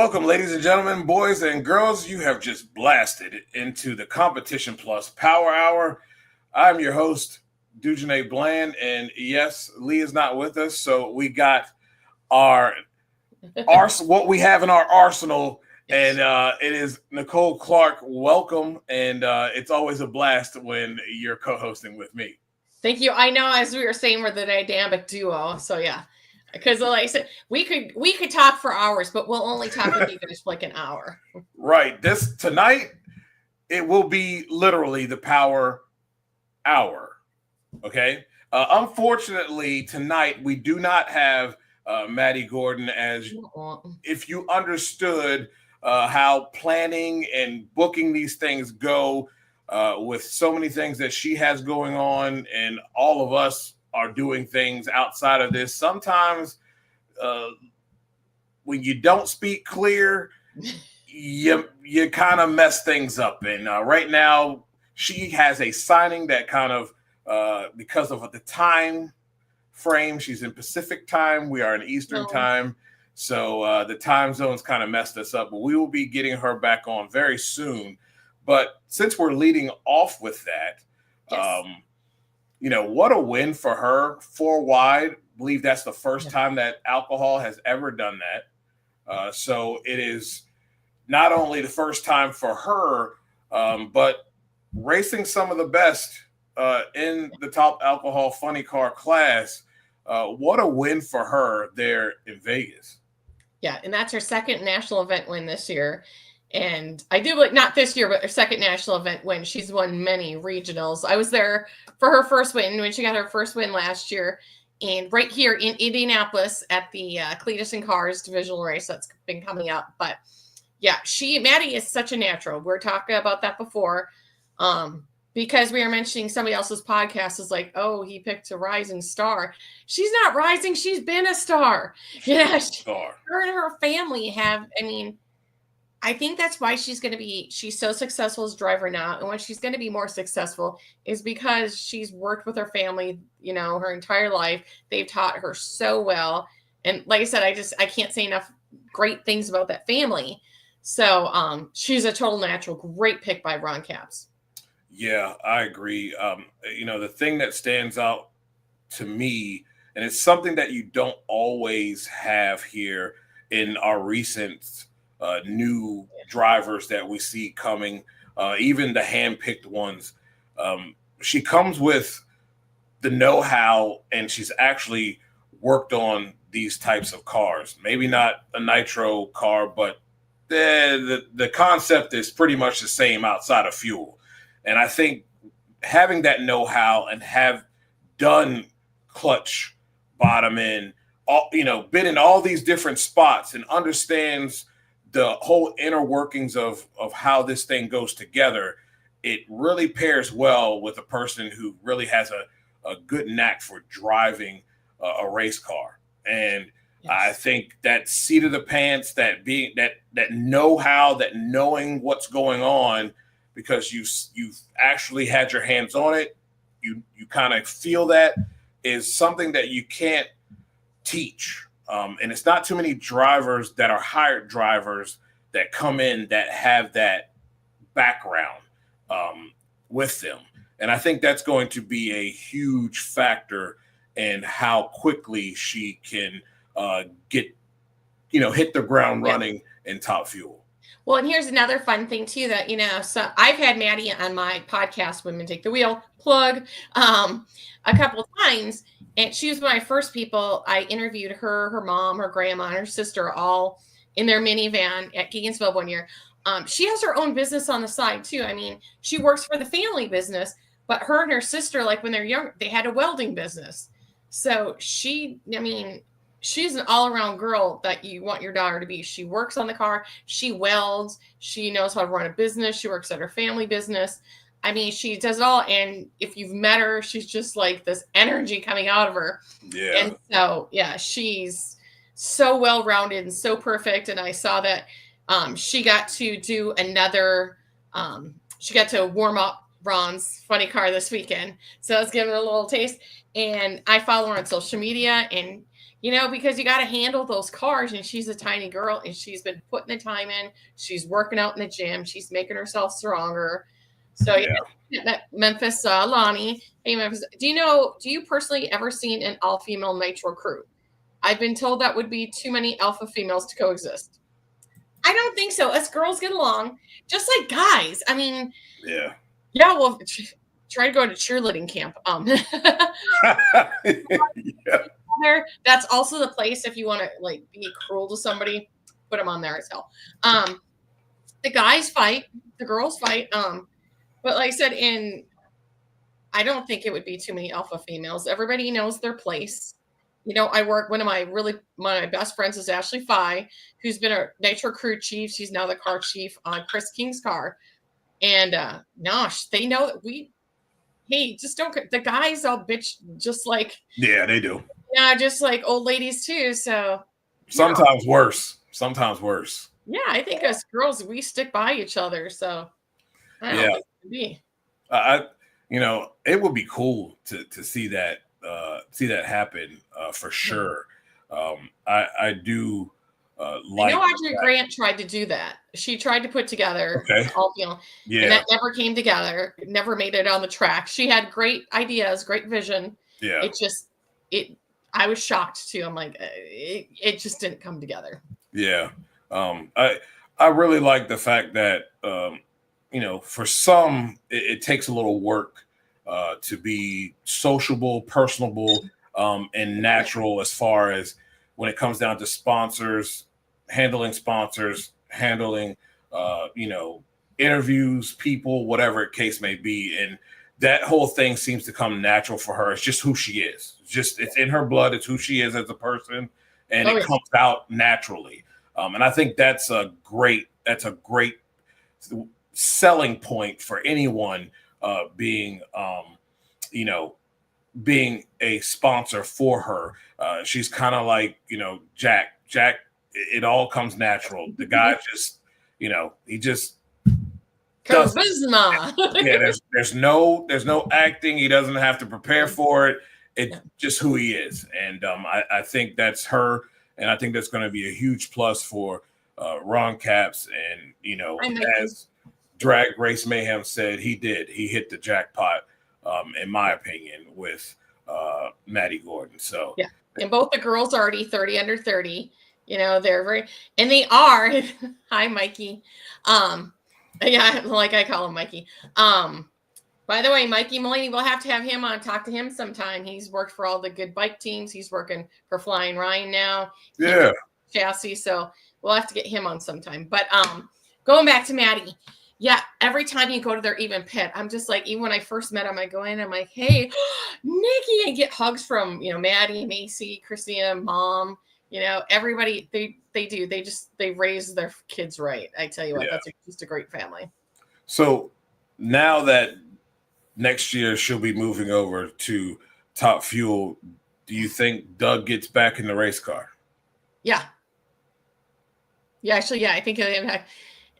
Welcome, ladies and gentlemen, boys and girls. You have just blasted into the Competition Plus Power Hour. I'm your host, Dujane Bland, and yes, Lee is not with us, so we got our what we have in our arsenal, and it is Nicole Clark. Welcome, and it's always a blast when you're co-hosting with me. Thank you. I know, as we were saying, we're the dynamic duo, so yeah. Because like I said, we could talk for hours, but we'll only talk with you guys for like an hour. Right. Tonight, it will be literally the Power Hour. Okay. Unfortunately, tonight we do not have Maddi Gordon, as if you understood how planning and booking these things go with so many things that she has going on, and all of us are doing things outside of this. Sometimes when you don't speak clear, you kind of mess things up. And right now, she has a signing that kind of, because of the time frame, she's in Pacific time. We are in Eastern time. So the time zones kind of messed us up. But we will be getting her back on very soon. But since we're leading off with that, yes. What a win for her. 4 wide. I believe that's the first time that alcohol has ever done that. So it is not only the first time for her, but racing some of the best in the top alcohol funny car class. What a win for her there in Vegas. Yeah, and that's her second national event win this year. And I do like, not this year, but her second national event win. She's won many regionals. I was there for her first win when she got her first win last year. And right here in Indianapolis at the Cletus and Cars divisional race that's been coming up. But yeah, Maddi is such a natural. We're talking about that before. Because we were mentioning somebody else's podcast is like, oh, he picked a rising star. She's not rising. She's been a star. Yeah. Her and her family have, I think that's why she's so successful as a driver now. And when she's going to be more successful is because she's worked with her family, her entire life. They've taught her so well. And like I said, I can't say enough great things about that family. So she's a total natural. Great pick by Ron Capps. Yeah, I agree. The thing that stands out to me, and it's something that you don't always have here in our recent new drivers that we see coming, even the hand-picked ones. She comes with the know-how, and she's actually worked on these types of cars. Maybe not a nitro car, but the concept is pretty much the same outside of fuel. And I think having that know-how and have done clutch, bottom end, been in all these different spots and understands the whole inner workings of how this thing goes together, it really pairs well with a person who really has a good knack for driving a race car. And yes. I think that seat of the pants, that know-how, that knowing what's going on, because you've actually had your hands on it, you kind of feel that, is something that you can't teach. And it's not too many drivers that are hired drivers that come in that have that background with them. And I think that's going to be a huge factor in how quickly she can hit the ground running in Top Fuel. Well, and here's another fun thing too that, so I've had Maddi on my podcast, Women Take the Wheel, plug, a couple of times. And she was one of my first people. I interviewed her mom, her grandma, and her sister all in their minivan at Gainesville one year. She has her own business on the side too. She works for the family business, but her and her sister, like when they're young, they had a welding business. So she's an all-around girl that you want your daughter to be. She works on the car. She welds. She knows how to run a business. She works at her family business. She does it all. And if you've met her, she's just like this energy coming out of her. Yeah. And so, yeah, she's so well-rounded and so perfect. And I saw that she got to do another, she got to warm up Ron's funny car this weekend. So I was giving her a little taste. And I follow her on social media, and because you got to handle those cars. And she's a tiny girl, and she's been putting the time in. She's working out in the gym. She's making herself stronger. So that Memphis Lonnie. Hey Memphis, do you personally ever seen an all-female Nitro crew? I've been told that would be too many alpha females to coexist. I don't think so. Us girls get along just like guys. I mean, yeah. Well, try to go to cheerleading camp. Yeah. That's also the place if you want to like be cruel to somebody, put them on there as hell. The guys fight, the girls fight. But like I said, I don't think it would be too many alpha females. Everybody knows their place. I work, one of my best friends is Ashley Fye, who's been a Nitro crew chief. She's now the car chief on Chris King's car. And they know that just don't, the guys all bitch just like. Yeah, they do. Yeah, just like old ladies too. So sometimes worse. Yeah, I think us girls, we stick by each other. So I don't think it would be. It would be cool to see that happen for sure. I do like. I know Audrey Grant tried to do that. She tried to put together all and that never came together. It never made it on the track. She had great ideas, great vision. Yeah, I was shocked too. I'm like, it just didn't come together. Yeah, I really like the fact that for some it takes a little work to be sociable, personable, and natural as far as when it comes down to sponsors, handling interviews, people, whatever the case may be. And that whole thing seems to come natural for her. It's just who she is. It's in her blood. It's who she is as a person. And it comes out naturally. And I think that's a great selling point for anyone being a sponsor for her. She's kind of like, Jack, it all comes natural. The guy just, he just charisma. There's no acting. He doesn't have to prepare for it. It's just who he is. And I think that's her. And I think that's going to be a huge plus for Ron Capps. And, as Drag Race Mayhem said, he hit the jackpot, in my opinion, with Maddi Gordon. So yeah, and both the girls are already 30 under 30. They're very, and they are. Hi, Mikey. Yeah, like I call him Mikey. By the way, Mikey Mulaney, we'll have to have him on, talk to him sometime. He's worked for all the good bike teams. He's working for Flying Ryan now. Yeah. Chassis. So we'll have to get him on sometime. But going back to Maddi. Yeah, every time you go to their even pit, I'm just like, even when I first met him, I go in, I'm like, hey, Nikki, and get hugs from, Maddi, Macy, Christina, Mom, everybody, they do. They raise their kids right. I tell you what, that's just a great family. So now that next year she'll be moving over to Top Fuel, do you think Doug gets back in the race car? Yeah. Yeah, actually, yeah, I think it'll impact.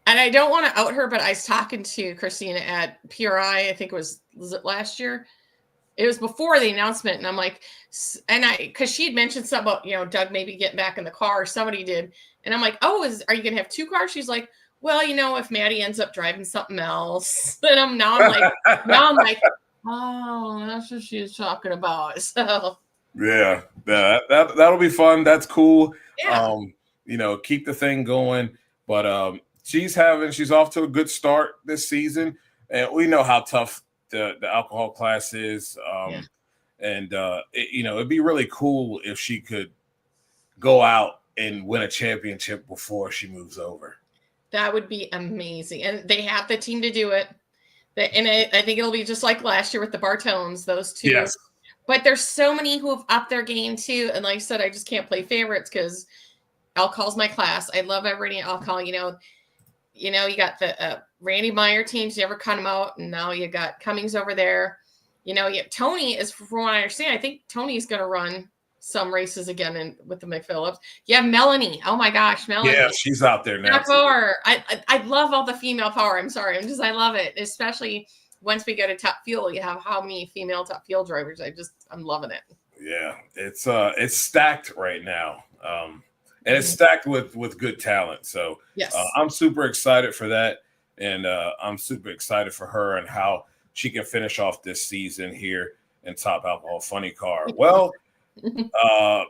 And I don't want to out her, but I was talking to Christina at PRI. I think was it last year? It was before the announcement. And I'm like, because she had mentioned something about, Doug maybe getting back in the car, or somebody did. And I'm like, are you going to have two cars? She's like, well, if Maddi ends up driving something else. And I'm like, oh, that's what she was talking about. So yeah, that'll be fun. That's cool. Yeah. Keep the thing going. But she's off to a good start this season, and we know how tough the alcohol class is. And it'd be really cool if she could go out and win a championship before she moves over. That would be amazing, and they have the team to do it. And I think it'll be just like last year with the Bartones, those two. Yes. But there's so many who have upped their game too. And like I said, I just can't play favorites because alcohol's my class. I love everybody in alcohol. You got the Randy Meyer teams. You never cut them out, and now you got Cummings over there. Tony is, from what I understand, I think Tony's going to run some races again with the McPhillips. You have Melanie. Oh my gosh, Melanie. Yeah, she's out there now. Power. I love all the female power. I'm sorry. I love it. Especially once we go to Top Fuel, you have how many female Top Fuel drivers. I'm loving it. Yeah, it's stacked right now, and it's stacked with good talent. So Yes. I'm super excited for that, and I'm super excited for her and how she can finish off this season here in Top Alcohol Funny Car. Well, uh,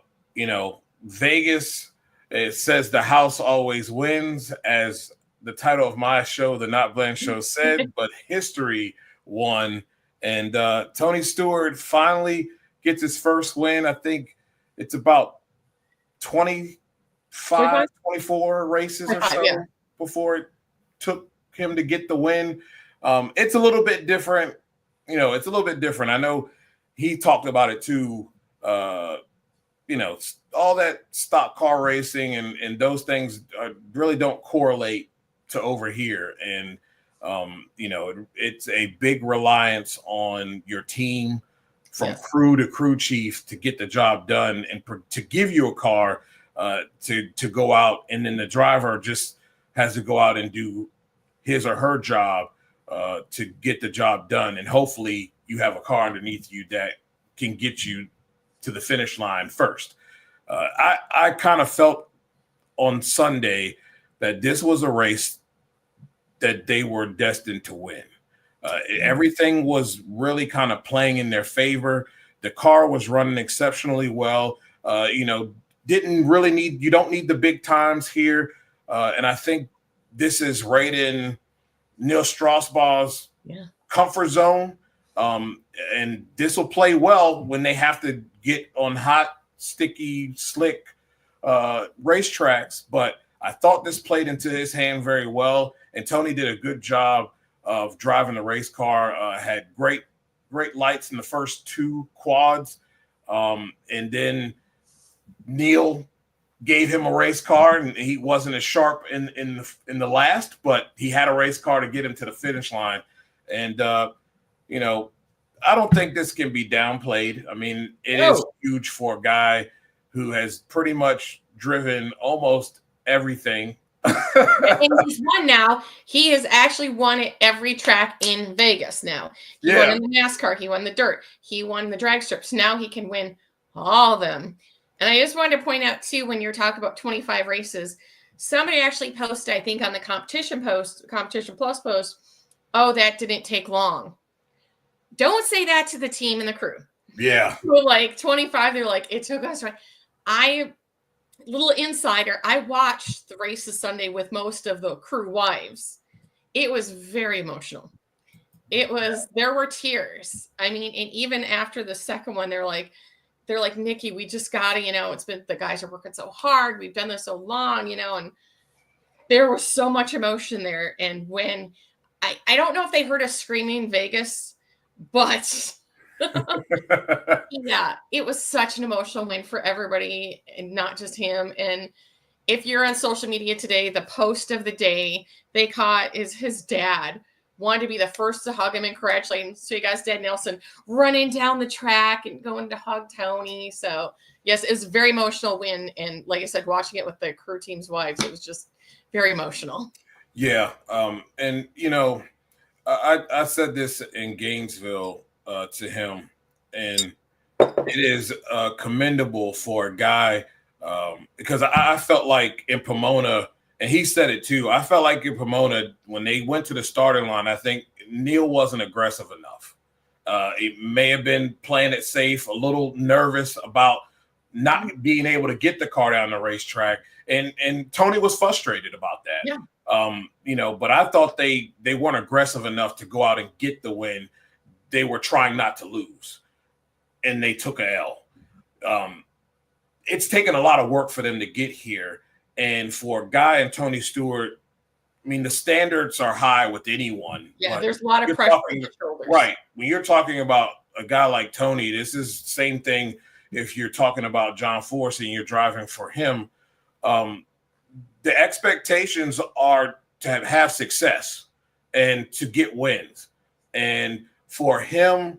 Vegas. It says the house always wins, as the title of my show, the Not Bland Show, said. But history won, and Tony Stewart finally gets his first win. I think it's about 25, 24 races or so before it took him to get the win. It's a little bit different. It's a little bit different. I know he talked about it too. All that stock car racing and those things really don't correlate to over here. And, it's a big reliance on your team from crew to crew chief to get the job done and to give you a car to go out. And then the driver just has to go out and do his or her job to get the job done. And hopefully you have a car underneath you that can get you to the finish line first. I kind of felt on Sunday that this was a race that they were destined to win. Everything was really kind of playing in their favor. The car was running exceptionally well. Didn't really you don't need the big times here. And I think this is right in Neil Strasbaugh's comfort zone. And this will play well when they have to get on hot, sticky, slick racetracks. But I thought this played into his hand very well. And Tony did a good job of driving the race car. Had great lights in the first two quads. And then Neil gave him a race car, and he wasn't as sharp in the last, but he had a race car to get him to the finish line. And I don't think this can be downplayed. I mean, it is huge for a guy who has pretty much driven almost everything. And he's won now. He has actually won at every track in Vegas now. He won in the NASCAR. He won the dirt. He won the drag strips. Now he can win all of them. And I just wanted to point out, too, when you're talking about 25 races, somebody actually posted, I think, on the Competition Plus post, that didn't take long. Don't say that to the team and the crew. Yeah. So like 25, they're like, it took us. Little insider, I watched the races Sunday with most of the crew wives. It was very emotional. There were tears. I mean, and even after the second one, they're like, Nikki, we just gotta, it's been, the guys are working so hard. We've done this so long, and there was so much emotion there. And when I don't know if they heard us screaming in Vegas, but yeah, it was such an emotional win for everybody and not just him. And if you're on social media today, the post of the day they caught is his dad wanted to be the first to hug him and congratulate him. So you guys, Dad Nelson running down the track and going to hug Tony. So yes, it was a very emotional win. And like I said, watching it with the crew team's wives, it was just very emotional. Yeah. And I said this in Gainesville to him, and it is commendable for a guy because I felt like in Pomona, and he said it too, I felt like in Pomona, when they went to the starting line, I think Neil wasn't aggressive enough. It may have been playing it safe, a little nervous about not being able to get the car down the racetrack. And Tony was frustrated about that. Yeah. But I thought they weren't aggressive enough to go out and get the win. They were trying not to lose, and they took a L. It's taken a lot of work for them to get here. And for a guy and Tony Stewart, I mean, the standards are high with anyone. Yeah, there's a lot of pressure on your shoulders. Right. When you're talking about a guy like Tony, this is the same thing if you're talking about John Force and you're driving for him. The expectations are to have success and to get wins. And for him,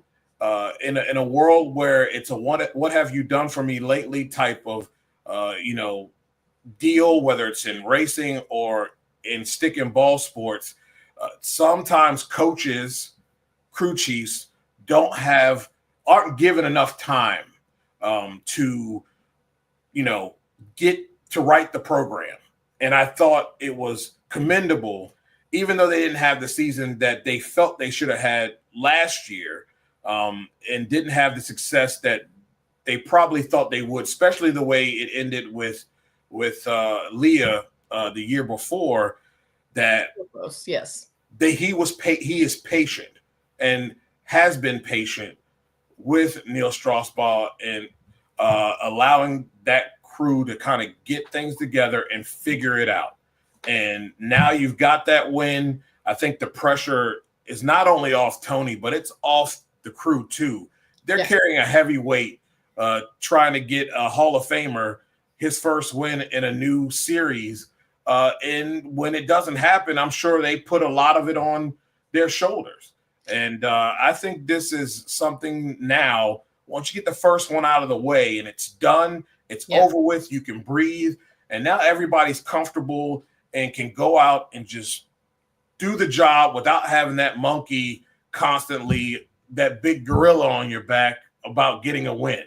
in a world where it's a what have you done for me lately type of deal, whether it's in racing or in stick and ball sports, sometimes coaches, crew chiefs aren't given enough time to, get to write the program. And I thought it was commendable, even though they didn't have the season that they felt they should have had last year, and didn't have the success that they probably thought they would, especially the way it ended with Leah the year before. That yes, he is patient and has been patient with Neil Strasbaugh and allowing that crew to kind of get things together and figure it out. And now you've got that win. I think the pressure is not only off Tony, but it's off the crew too. They're carrying a heavy weight, trying to get a Hall of Famer his first win in a new series. And when it doesn't happen, I'm sure they put a lot of it on their shoulders. And I think this is something now, once you get the first one out of the way and it's done, it's over with, you can breathe. And now everybody's comfortable and can go out and just do the job without having that monkey constantly, that big gorilla on your back about getting a win.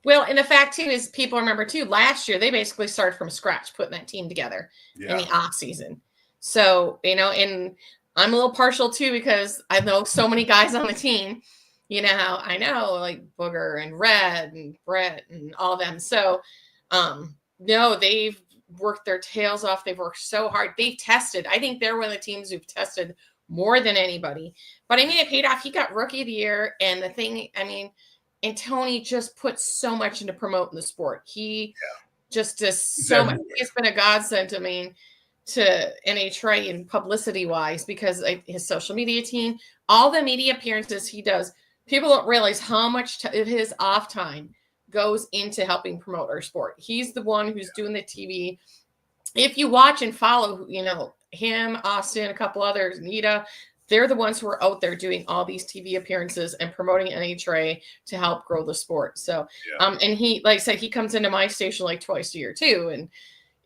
Well, and the fact too is people remember too, last year they basically started from scratch putting that team together in the off season. So, and I'm a little partial too, because I know so many guys on the team, I know like Booger and Red and Brett and all of them. So, no, they've worked their tails off. They've worked so hard. They've tested. I think they're one of the teams who've tested more than anybody. But I mean, it paid off. He got Rookie of the Year. And and Tony just put so much into promoting the sport. He just does so much. It's been a godsend to NHRA and publicity wise, because his social media team, all the media appearances he does, people don't realize how much of his off time goes into helping promote our sport. He's the one who's doing the TV. If you watch and follow, him, Austin, a couple others, Nita, they're the ones who are out there doing all these TV appearances and promoting NHRA to help grow the sport. So, and he, like I said, he comes into my station like twice a year too. And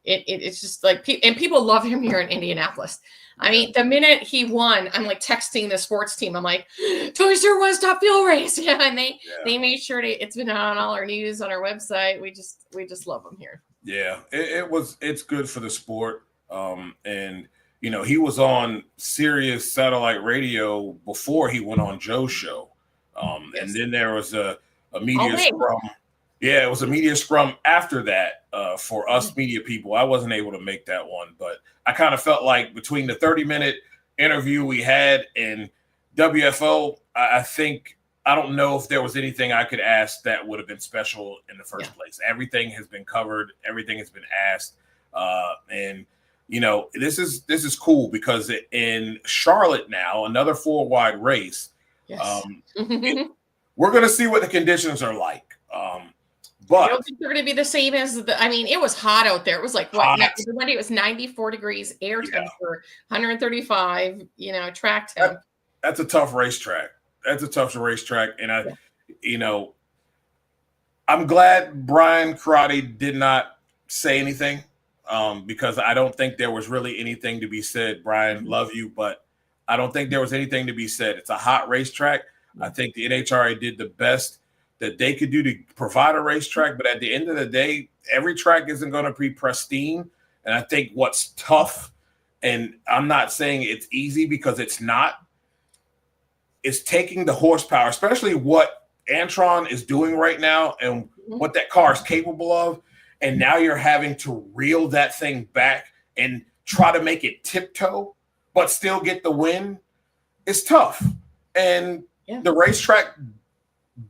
it's just like, and people love him here in Indianapolis. I mean, the minute he won, I'm like texting the sports team. I'm like, Tony Stewart won top fuel race. And they made sure it's been on all our news on our website. We just love him here. Yeah, it's good for the sport. And he was on Sirius satellite radio before he went on Joe's show. And then there was a media scrum. Yeah, it was a media scrum after that for us media people. I wasn't able to make that one, but I kind of felt like between the 30-minute interview we had and WFO, I don't know if there was anything I could ask that would have been special in the first place. Everything has been covered. Everything has been asked. And this is cool because in Charlotte now, another 4-wide race. Yes. We're going to see what the conditions are like. But I don't think they're going to be the same as it was hot out there. It was like Monday it was 94 degrees, air temperature, 135, track temp. That's a tough racetrack. And I'm glad Brian Karate did not say anything. Because I don't think there was really anything to be said. Brian, love you, but I don't think there was anything to be said. It's a hot racetrack. I think the NHRA did the best that they could do to provide a racetrack, but at the end of the day, every track isn't going to be pristine. And I think what's tough, and I'm not saying it's easy because it's not, is taking the horsepower, especially what Antron is doing right now and what that car is capable of. And now you're having to reel that thing back and try to make it tiptoe, but still get the win. It's tough. And the racetrack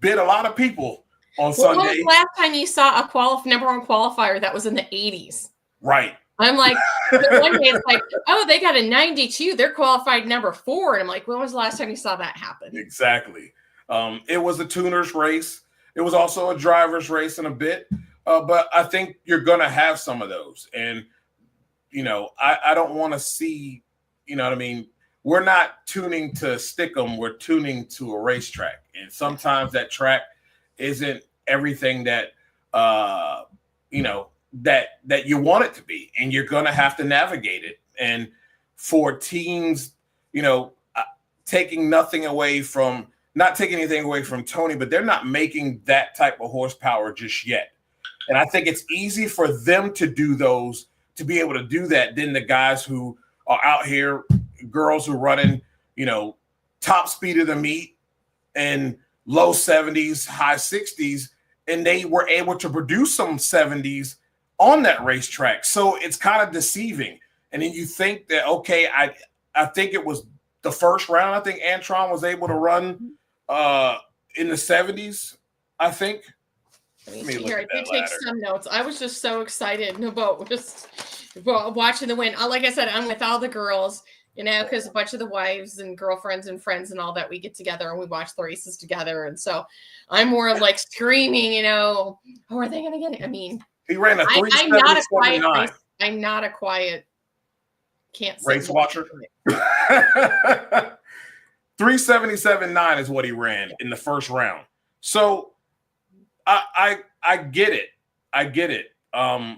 bit a lot of people on Sunday. When was the last time you saw a number one qualifier that was in the 80s? Right. I'm like, one day it's like, oh, they got a 92. They're qualified number 4. And I'm like, when was the last time you saw that happen? Exactly. It was a tuner's race. It was also a driver's race in a bit. But I think you're going to have some of those. And, I don't want to see, we're not tuning to stick 'em. We're tuning to a racetrack. And sometimes that track isn't everything that, that you want it to be. And you're going to have to navigate it. And for teams, taking nothing away from not taking anything away from Tony, but they're not making that type of horsepower just yet. And I think it's easy for them to do those, to be able to do that, than the guys who are out here, girls who are running, top speed of the meet and low 70s, high 60s, and they were able to produce some 70s on that racetrack. So it's kind of deceiving. And then you think that, okay, I think it was the first round. I think Antron was able to run in the 70s, I think. Let me here. I did take some notes. I was just so excited about just watching the win. Like I said, I'm with all the girls, because a bunch of the wives and girlfriends and friends and all that, we get together and we watch the races together. And so I'm more of like screaming, how are they going to get it? I mean, he ran a 3:77.9. I'm not a quiet, can't race watcher. 3:77.9 is what he ran in the first round. So I get it. I get it. I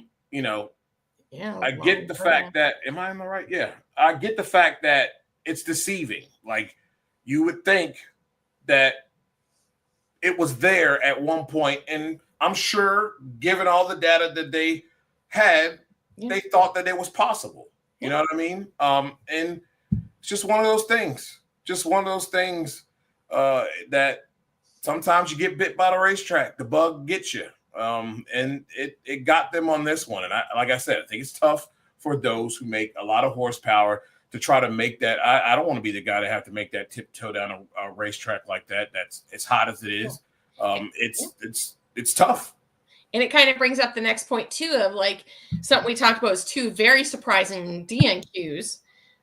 get the fact that, am I in the right? Yeah. I get the fact that it's deceiving. Like, you would think that it was there at one point, and I'm sure, given all the data that they had, they thought that it was possible. You know what I mean? And it's just one of those things. That sometimes you get bit by the racetrack. The bug gets you. And it got them on this one. And like I said, I think it's tough for those who make a lot of horsepower to try to make that. I don't want to be the guy to have to make that tiptoe down a racetrack like that. That's as hot as it is. It's tough. And it kind of brings up the next point too, of like something we talked about is two very surprising DNQs,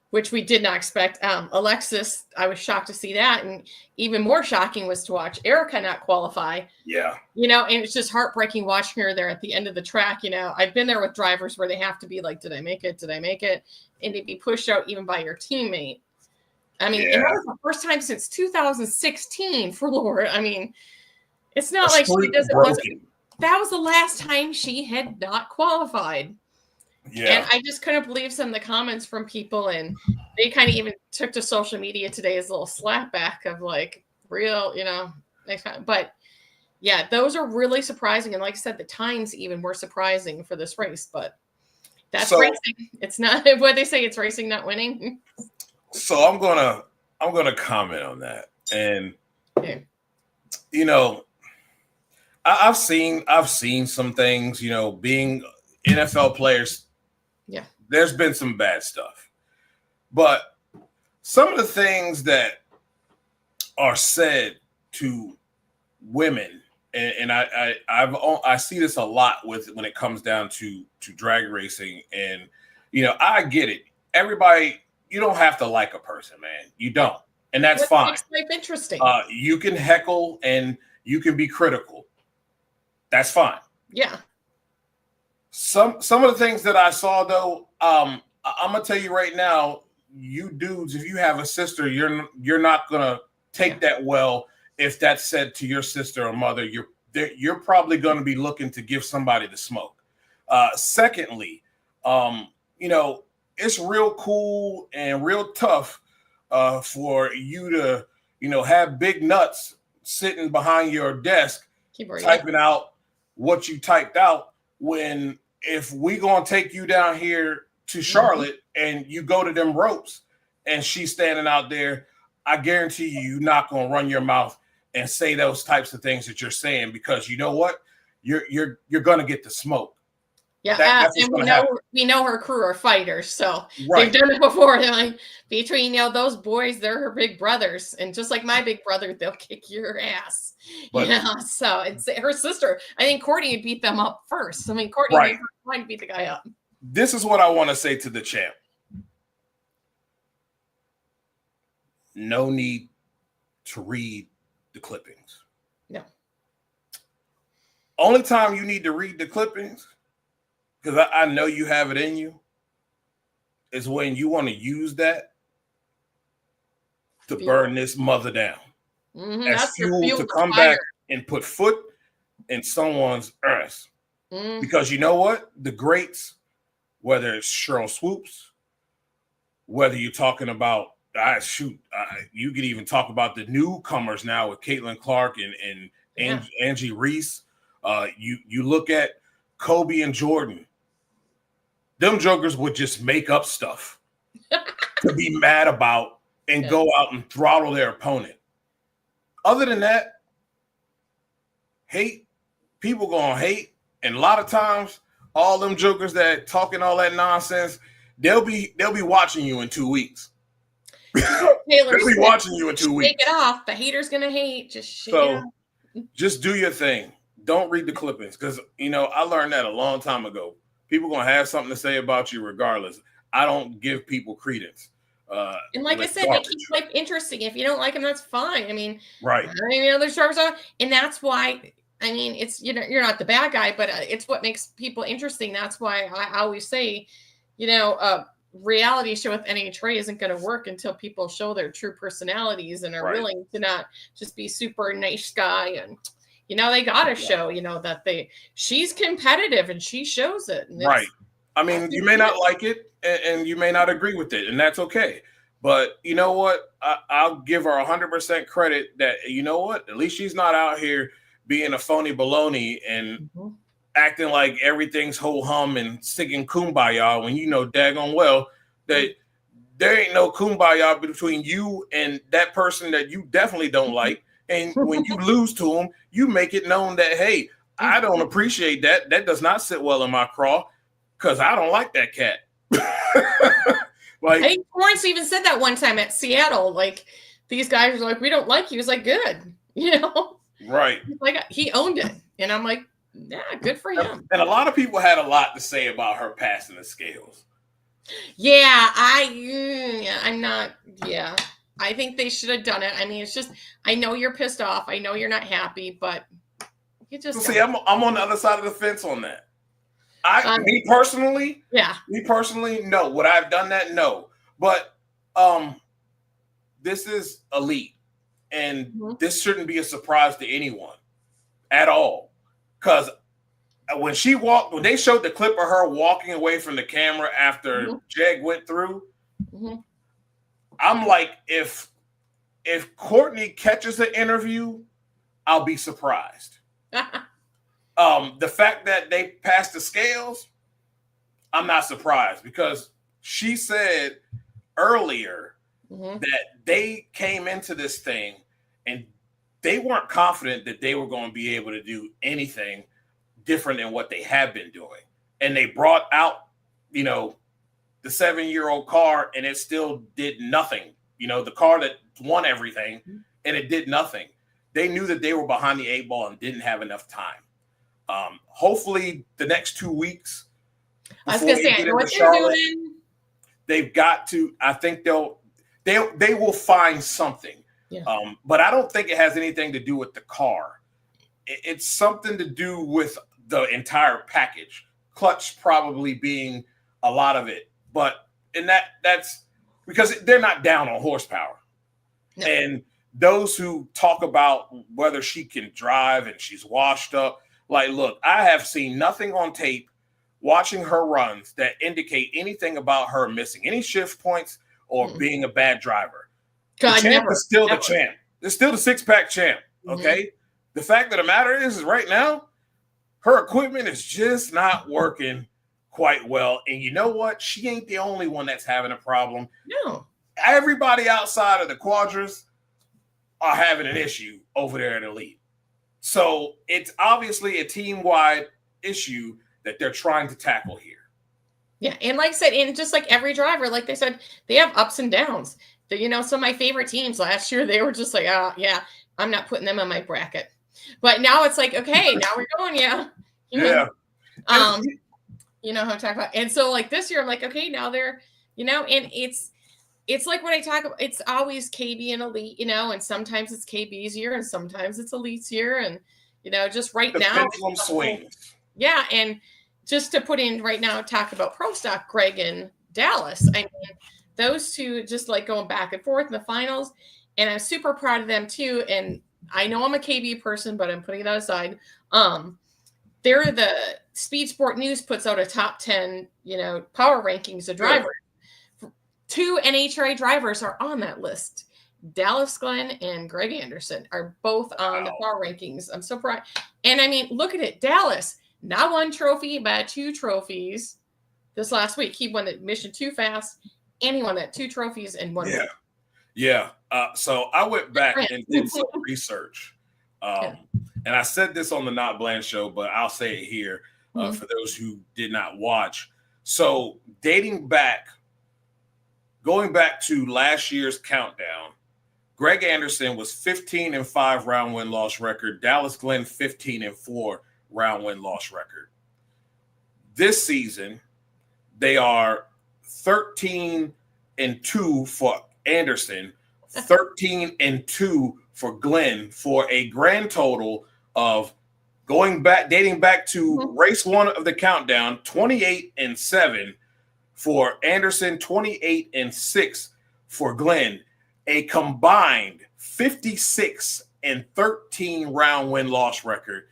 which we did not expect. Alexis, I was shocked to see that. And even more shocking was to watch Erica not qualify. Yeah. And it's just heartbreaking watching her there at the end of the track. I've been there with drivers where they have to be like, did I make it? Did I make it? And to be pushed out even by your teammate. I mean, and that was the first time since 2016 for Laura. I mean, it's not like she doesn't. That was the last time she had not qualified. Yeah. And I just couldn't believe some of the comments from people, and they kind of even took to social media today as a little slapback of like real, but yeah, those are really surprising. And like I said, the times even were surprising for this race, but that's racing. It's not what they say. It's racing, not winning. So I'm gonna comment on that, and I've seen some things. Being NFL players. Yeah. There's been some bad stuff, but some of the things that are said to women, and I see this a lot when it comes down to drag racing, and I get it. Everybody, you don't have to like a person, man. You don't, and that's fine. Makes life interesting. You can heckle and you can be critical. That's fine. Yeah. Some of the things that I saw, though, I'm gonna tell you right now, you dudes, if you have a sister, you're not gonna take that well. If that's said to your sister or mother, you're probably gonna be looking to give somebody the smoke. Secondly, it's real cool and real tough for you to have big nuts sitting behind your desk typing out what you typed out, when if we gonna take you down here to Charlotte and you go to them ropes and she's standing out there, I guarantee you're not gonna run your mouth and say those types of things that you're saying, because you know what, you're gonna get the smoke. Yeah, and we know her crew are fighters, so they've done it before. They're like, between those boys, they're her big brothers, and just like my big brother, they'll kick your ass. So it's her sister. I think Courtney beat them up first. I mean, Courtney might beat the guy up. This is what I want to say to the champ. No need to read the clippings. No. Only time you need to read the clippings, because I know you have it in you, is when you want to use that to burn this mother down. As fuel to come back and put foot in someone's earth. Because you know what? The greats, whether it's Cheryl Swoops, whether you're talking about Shoot, you could even talk about the newcomers now with Caitlin Clark and Angie Reese. You look at Kobe and Jordan. Them jokers would just make up stuff to be mad about and go out and throttle their opponent. Other than that, hate, people gonna hate, and a lot of times, all them jokers that talking all that nonsense, they'll be watching you in 2 weeks. Taylor They'll be watching you in 2 weeks. Shake it off. The haters gonna hate. Just shake it off. Just do your thing. Don't read the clippings, because I learned that a long time ago. People gonna have something to say about you regardless. I don't give people credence. And like I said, they keep life interesting. If you don't like them, that's fine. I mean, right? There's drivers on, and that's why. I mean, it's you're not the bad guy, but it's what makes people interesting. That's why I always say, reality show with NHRA isn't going to work until people show their true personalities and are willing to not just be super nice guy. And they got to show that she's competitive and she shows it. And right. I mean, you may not like it and you may not agree with it, and that's okay. But you know what? I'll give her 100% credit that at least she's not out here being a phony baloney and acting like everything's whole hum and singing kumbaya when daggone well that there ain't no kumbaya between you and that person that you definitely don't like. And when you lose to them, you make it known that, hey, I don't appreciate that. That does not sit well in my craw because I don't like that cat. I think Lawrence even said that one time at Seattle. Like, these guys were like, we don't like you. He's like, good. Right. Like, he owned it. And I'm like, yeah, good for him. And a lot of people had a lot to say about her passing the scales. Yeah, I'm not. Yeah, I think they should have done it. I mean, it's just, I know you're pissed off. I know you're not happy, but you just see. I'm on the other side of the fence on that. Me personally, no. Would I have done that? No. But this is elite, and this shouldn't be a surprise to anyone at all. Because when they showed the clip of her walking away from the camera after Jeg went through, I'm like, if Courtney catches the interview, I'll be surprised. The fact that they passed the scales, I'm not surprised, because she said earlier that they came into this thing and they weren't confident that they were going to be able to do anything different than what they have been doing. And they brought out, the 7-year-old car, and it still did nothing. The car that won everything, and it did nothing. They knew that they were behind the 8 ball and didn't have enough time. Hopefully the next 2 weeks, I was going to say, what they're doing, they've got to, I think they will find something. Yeah. But I don't think it has anything to do with the car. It's something to do with the entire package. Clutch probably being a lot of it. But that's because they're not down on horsepower. No. And those who talk about whether she can drive and she's washed up, like, look, I have seen nothing on tape watching her runs that indicate anything about her missing any shift points or being a bad driver. God, the champ is still the champ. It's still the 6-pack champ, okay? The fact of the matter is right now, her equipment is just not working quite well. And you know what? She ain't the only one that's having a problem. No. Everybody outside of the quadras are having an issue over there at Elite. So it's obviously a team-wide issue that they're trying to tackle here. Yeah, and like I said, and just like every driver, like they said, they have ups and downs. Some of my favorite teams last year, they were just like, yeah, I'm not putting them on my bracket. But now it's like, okay, now we're going, yeah. Yeah. You know how I'm talking about. And so like this year, I'm like, okay, now they're, and it's like when I talk about, it's always KB and Elite, and sometimes it's KB's year and sometimes it's Elite's year. And, just right now. Pendulum swings. Yeah. And just to put in right now, talk about Pro Stock, Greg and Dallas. I mean, those two just like going back and forth in the finals. And I'm super proud of them too. And I know I'm a KB person, but I'm putting that aside. They're the Speed Sport News puts out a top 10, power rankings of drivers. 2 NHRA drivers are on that list. Dallas Glenn and Greg Anderson are both on the power rankings. I'm so proud. And I mean, look at it. Dallas, not 1 trophy, but 2 trophies this last week. He won the Mission 2 Fast, and he won that 2 trophies in 1 week. Yeah. So I went back and did some research. And I said this on the Not Bland show, but I'll say it here for those who did not watch. So going back to last year's countdown, Greg Anderson was 15-5 round win-loss record. Dallas Glenn 15-4 round win-loss record. This season, they are 13-2 for Anderson, 13-2 for Glenn, for a grand total of dating back to race 1 of the countdown, 28-7 for Anderson, 28-6 for Glenn, a combined 56-13 round win-loss record.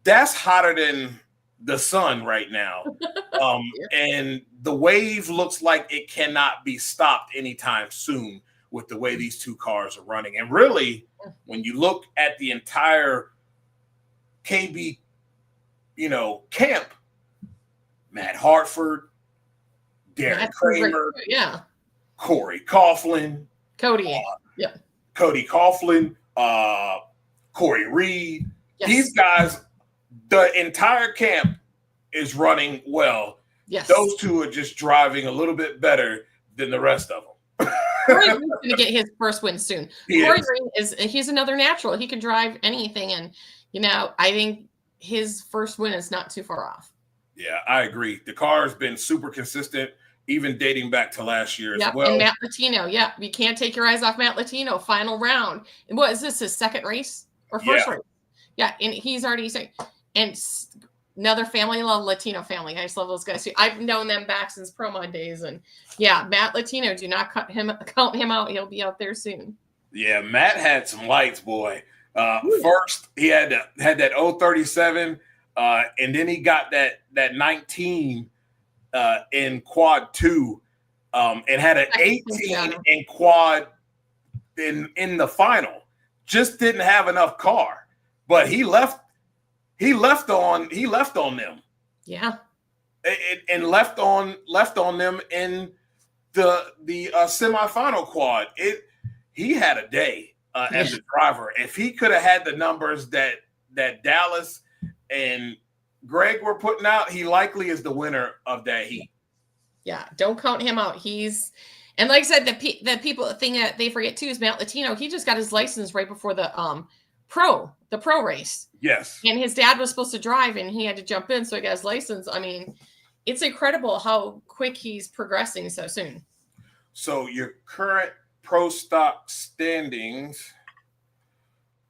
That's hotter than the sun right now. And the wave looks like it cannot be stopped anytime soon with the way these 2 cars are running. And really, when you look at the entire KB, camp, Matt Hartford, Derek Kramer, Corey Coughlin, Cody Coughlin, Corey Reed. Yes. These guys, the entire camp is running well. Yes. Those 2 are just driving a little bit better than the rest of them. Corey Green's going to get his first win soon. Corey Green he's another natural. He can drive anything. And, I think his first win is not too far off. Yeah, I agree. The car has been super consistent, even dating back to last year as well. And Matt Latino. Yeah, you can't take your eyes off Matt Latino. Final round. And what is this, his second race or first race? Yeah, and he's already saying, and another family, Latino family. I just love those guys too. I've known them back since promo days, and Matt Latino. Do not count him out. He'll be out there soon. Yeah, Matt had some lights, boy. First, he had that 037, and then he got that 19 in quad 2, and had an 18 in quad in the final. Just didn't have enough car, but he left on them. Yeah. And left on them in the semifinal quad. He had a day as a driver. If he could have had the numbers that Dallas and Greg were putting out, he likely is the winner of that heat. Yeah, don't count him out. And like I said, the people thing that they forget too is Matt Latino. He just got his license right before the pro race. Yes. And his dad was supposed to drive and he had to jump in, so he got his license. I mean, it's incredible how quick he's progressing so soon. So your current pro stock standings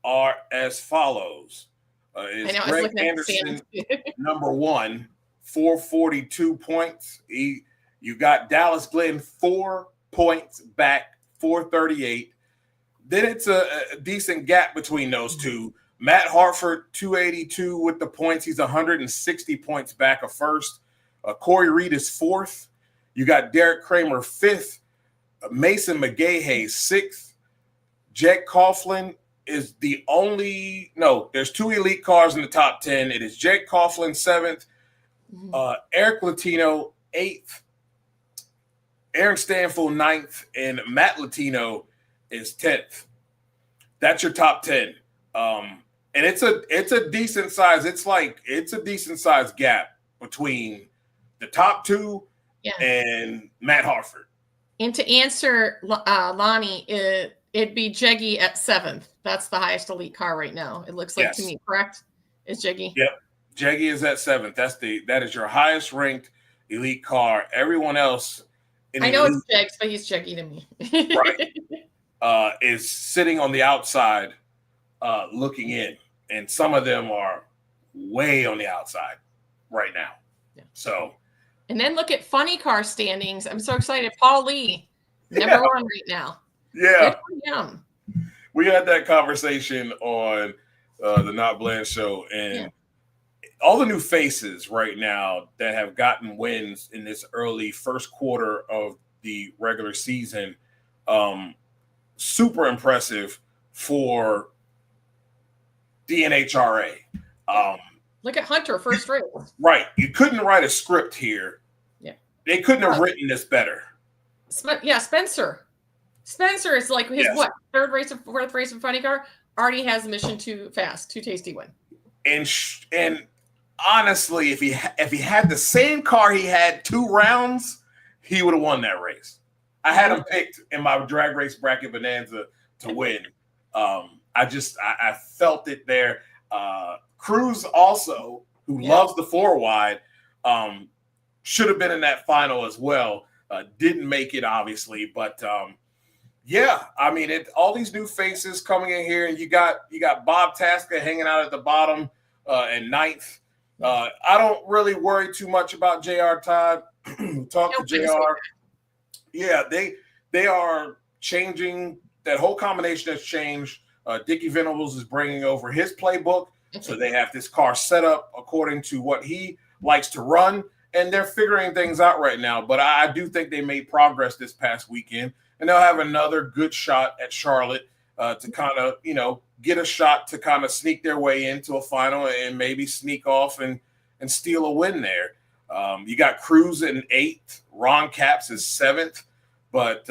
are as follows. Greg Anderson, number 1, 442 points. You got Dallas Glenn 4 points back, 438. Then it's a decent gap between those 2. Matt Hartford, 282 with the points. He's 160 points back of first. Corey Reed is 4th. You got Derek Kramer 5th. Mason McGahey 6th. Jack Coughlin is the only – no, there's 2 elite cars in the top 10. It is Jake Coughlin 7th. Eric Latino 8th. Aaron Stanfield 9th. And Matt Latino is 10th. That's your top 10. And it's a decent size. It's a decent size gap between the top 2 and Matt Hartford. And to answer Lonnie, it'd be Jeggy at 7th. That's the highest elite car right now. It looks like to me, correct? Is Jeggy? Yep. Jeggy is at 7th. That is your highest ranked elite car. Everyone else I know it's Jegs, but he's Jeggy to me. Right. Is sitting on the outside looking in. And some of them are way on the outside right now. Yeah. So. And then look at funny car standings. I'm so excited. Paul Lee, number 1 right now. Yeah. We had that conversation on the Not Bland show. And all the new faces right now that have gotten wins in this early first quarter of the regular season. Super impressive for the NHRA. Look at Hunter, first race. Right. You couldn't write a script here. Yeah. They couldn't have written this better. Spencer. Spencer is like his third race or fourth race of funny car, already has a mission too fast, too tasty win. And honestly, if he had the same car he had 2 rounds, he would have won that race. I had him picked in my drag race bracket bonanza to win. I felt it there. Cruz also, who loves the 4-wide, should have been in that final as well. Didn't make it, obviously, but I mean, all these new faces coming in here, and you got Bob Tasker hanging out at the bottom and 9th. I don't really worry too much about JR Todd. Talk to JR. Yeah, they are changing. That whole combination has changed. Dickie Venables is bringing over his playbook, so they have this car set up according to what he likes to run, and they're figuring things out right now. But I do think they made progress this past weekend, and they'll have another good shot at Charlotte to kind of, get a shot to kind of sneak their way into a final and maybe sneak off and steal a win there. You got Cruz in 8th, Ron Capps is 7th, but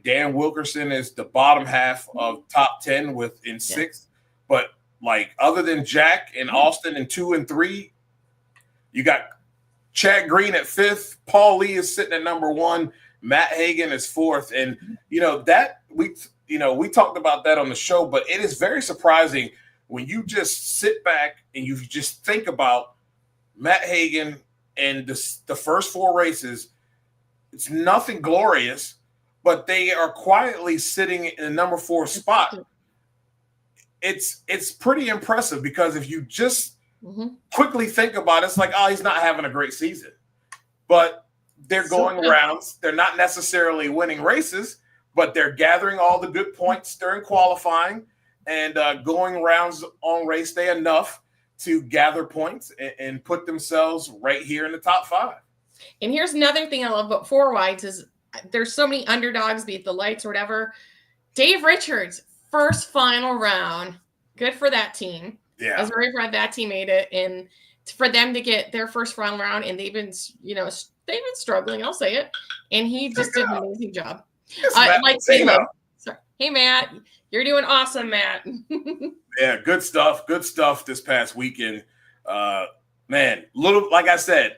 Dan Wilkerson is the bottom half of top 10 in 6th. But like other than Jack and Austin in 2 and 3, you got Chad Green at 5th. Paul Lee is sitting at number 1. Matt Hagan is 4th, and we talked about that on the show. But it is very surprising when you just sit back and you just think about Matt Hagan and the first 4 races. It's nothing glorious, but they are quietly sitting in the number 4 spot. It's pretty impressive because if you just quickly think about it, it's like, oh, he's not having a great season. But they're going rounds. They're not necessarily winning races, but they're gathering all the good points during qualifying and going rounds on race day enough to gather points and put themselves right here in the top 5. And here's another thing I love about 4-wides is there's so many underdogs, be it the lights or whatever. Dave Richards, first final round. Good for that team. Yeah. I was very proud that team made it. And for them to get their first final round, and they've been struggling, I'll say it. And he just did an amazing job. Hey, Matt, you're doing awesome, Matt. Yeah, good stuff. Good stuff this past weekend. Man, like I said,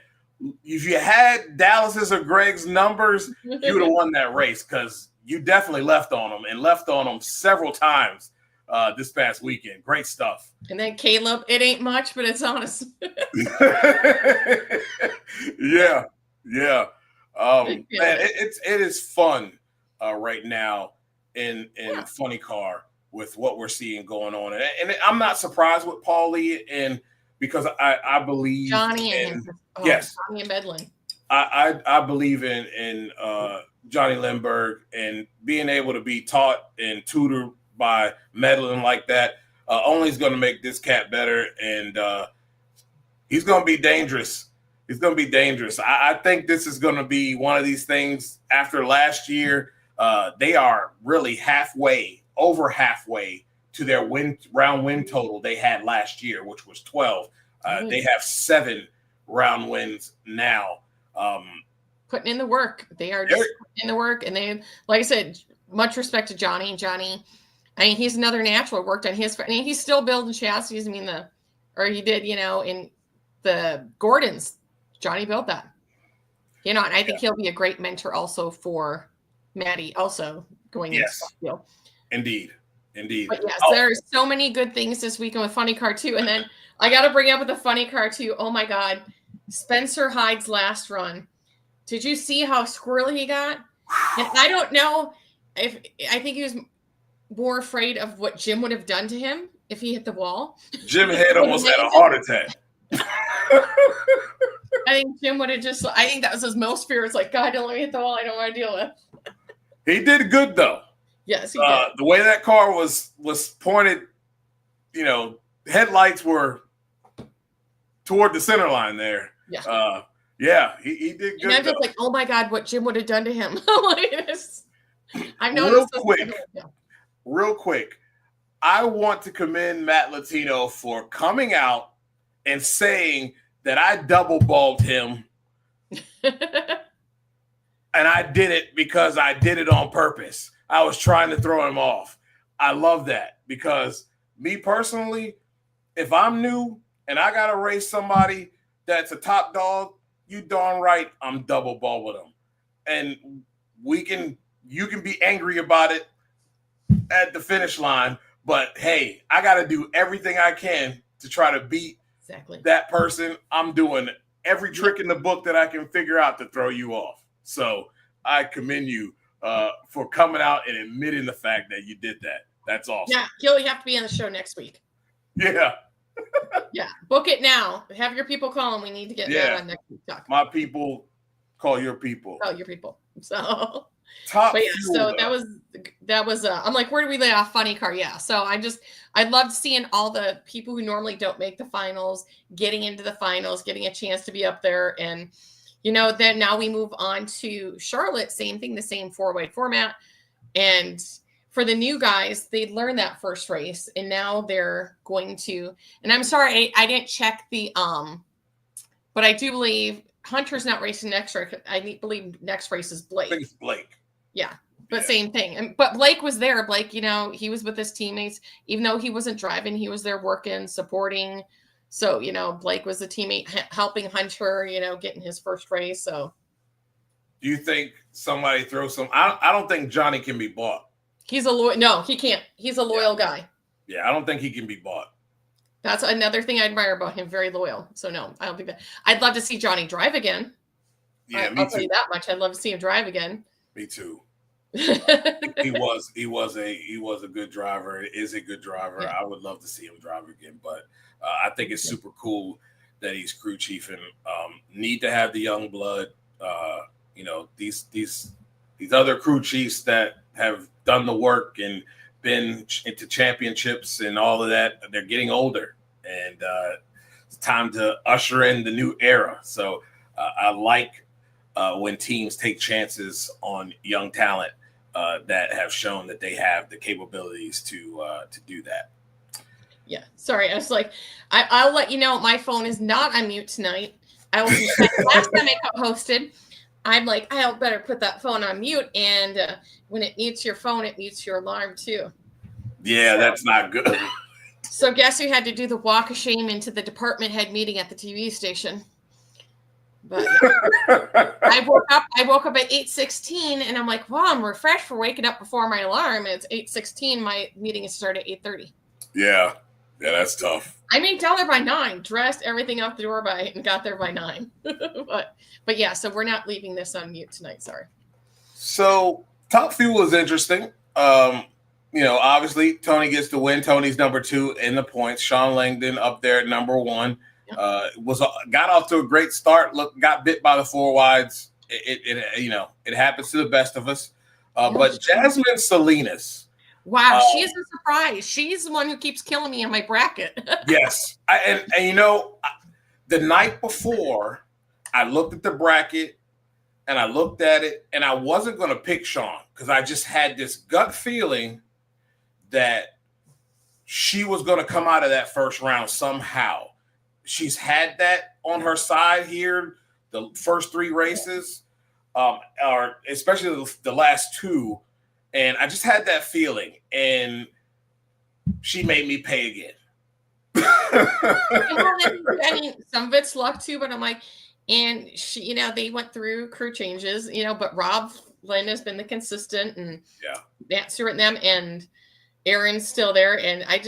if you had Dallas's or Greg's numbers, you would have won that race because you definitely left on them several times this past weekend. Great stuff. And then Caleb, it ain't much, but it's honest. Yeah. Man, it is fun right now in Funny Car with what we're seeing going on, and I'm not surprised with Paul Lee, and because I believe Johnny and Johnny and Medlin. I believe in Johnny Lindbergh and being able to be taught and tutored by Medlin like that. Only is going to make this cat better, and he's going to be dangerous. He's going to be dangerous. I think this is going to be one of these things after last year. They are really over halfway to their round win total they had last year, which was 12. They have 7 round wins now. Putting in the work. They are just putting in the work. And they, like I said, much respect to Johnny. Johnny, I mean, he's another natural. Worked on his, he's still building chassis. I mean, he did, in the Gordons. Johnny built that. And I think he'll be a great mentor also for Maddi, also going into the field. Indeed. But yes, there's so many good things this weekend with Funny Car 2. And then I got to bring up with the Funny Car 2. Oh my God. Spencer Hyde's last run. Did you see how squirrely he got? And I don't know I think he was more afraid of what Jim would have done to him if he hit the wall. Jim had almost had a heart attack. I think Jim would have I think that was his most fear. It's like, God, don't let me hit the wall. I don't want to deal with. He did good though. Yes, he did. The way that car was pointed, headlights were toward the center line there. Yeah. Yeah, he did And I'm good just though. like, oh my God, what Jim would have done to him. Like, I've known Real this since quick, yeah. real quick. I want to commend Matt Latino for coming out and saying that I double balled him and I did it because I did it on purpose. I was trying to throw him off. I love that because me personally, if I'm new and I got to race somebody that's a top dog, you darn right I'm double ball with them. And you can be angry about it at the finish line, but hey, I got to do everything I can to try to beat Exactly. that person. I'm doing every trick in the book that I can figure out to throw you off. So I commend you for coming out and admitting the fact that you did that. That's awesome. Yeah, Gil, you have to be on the show next week. Yeah. Yeah, book it now. Have your people call and we need to get Matt on next week. Talk. My people call your people. Call your people. So Top but yeah, fuel, so though. that was I'm like, where do we lay off funny car? Yeah. So I loved seeing all the people who normally don't make the finals getting into the finals, getting a chance to be up there. And then now we move on to Charlotte, same thing, the same 4-way format. And for the new guys, they learned that first race and now they're going to, and I'm sorry, I didn't check the but I do believe Hunter's not racing next race. I believe next race is Blake. I think it's Blake. Yeah. But same thing. But Blake was there. Blake, he was with his teammates. Even though he wasn't driving, he was there working, supporting. So, Blake was a teammate helping Hunter, getting his first race. So do you think somebody throws some? I don't think Johnny can be bought. He's a loyal. No, he can't. He's a loyal guy. Yeah, I don't think he can be bought. That's another thing I admire about him. Very loyal. So no, I don't think that. I'd love to see Johnny drive again. Yeah, I'll tell you that much. I'd love to see him drive again. Me too. He was a good driver. Is a good driver. Yeah. I would love to see him drive again, but I think it's super cool that he's crew chief and need to have the young blood. These other crew chiefs that have done the work and been into championships and all of that, they're getting older, and it's time to usher in the new era. So I like when teams take chances on young talent that have shown that they have the capabilities to do that. Yeah, sorry. I was like, I'll let you know my phone is not on mute tonight. I was last time I co-hosted. I'm like, I better put that phone on mute, and when it mutes your phone, it mutes your alarm too. Yeah, that's not good. So guess who had to do the walk of shame into the department head meeting at the TV station? But yeah. I woke up at 8:16, and I'm like, wow, I'm refreshed for waking up before my alarm. And it's 8:16. My meeting is started at 8:30. Yeah, that's tough. I mean, down there by 9, dressed everything out the door and got there by 9. but yeah, so we're not leaving this on mute tonight. Sorry. So top fuel is interesting. Obviously Tony gets the win. Tony's number 2 in the points. Sean Langdon up there at number 1. Got off to a great start. Got bit by the 4 wides. It happens to the best of us. But Jasmine Salinas. Wow, she's a surprise. She's the one who keeps killing me in my bracket. Yes. The night before, I looked at the bracket and I looked at it, and I wasn't going to pick Sean because I just had this gut feeling that she was going to come out of that first round somehow. She's had that on her side here, the first 3 races, or especially the last 2. And I just had that feeling, and she made me pay again. I mean, some of it's luck too, but I'm like, and she, they went through crew changes, but Rob Lynn has been the consistent, and Matt Stewart and them, and Aaron's still there. And I'd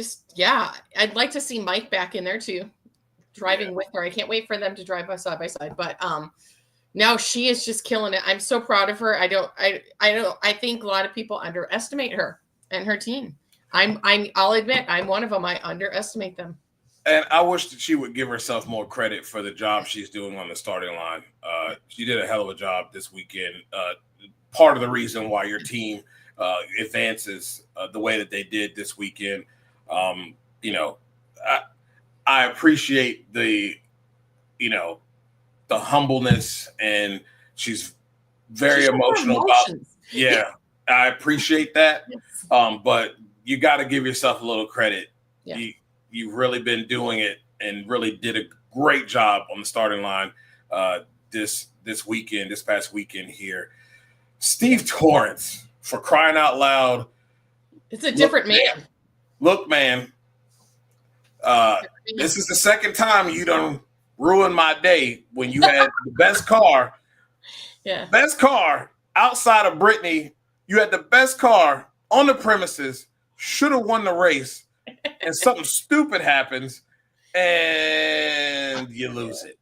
like to see Mike back in there too, driving with her. I can't wait for them to drive side by side, but now she is just killing it. I'm so proud of her. I think a lot of people underestimate her and her team. I'll admit I'm one of them. I underestimate them. And I wish that she would give herself more credit for the job she's doing on the starting line. She did a hell of a job this weekend. Part of the reason why your team advances the way that they did this weekend. I appreciate the the humbleness, and she's very She showed her emotional about. emotions. Yeah, I appreciate that. Yes. But you got to give yourself a little credit. Yeah. You've really been doing it and really did a great job on the starting line this past weekend here. Steve Torrance, for crying out loud. It's a different man. Look, man, this is the second time you done ruined my day when you had the best car. Yeah. Best car outside of Brittany. You had the best car on the premises, should have won the race, and something stupid happens, and you lose it.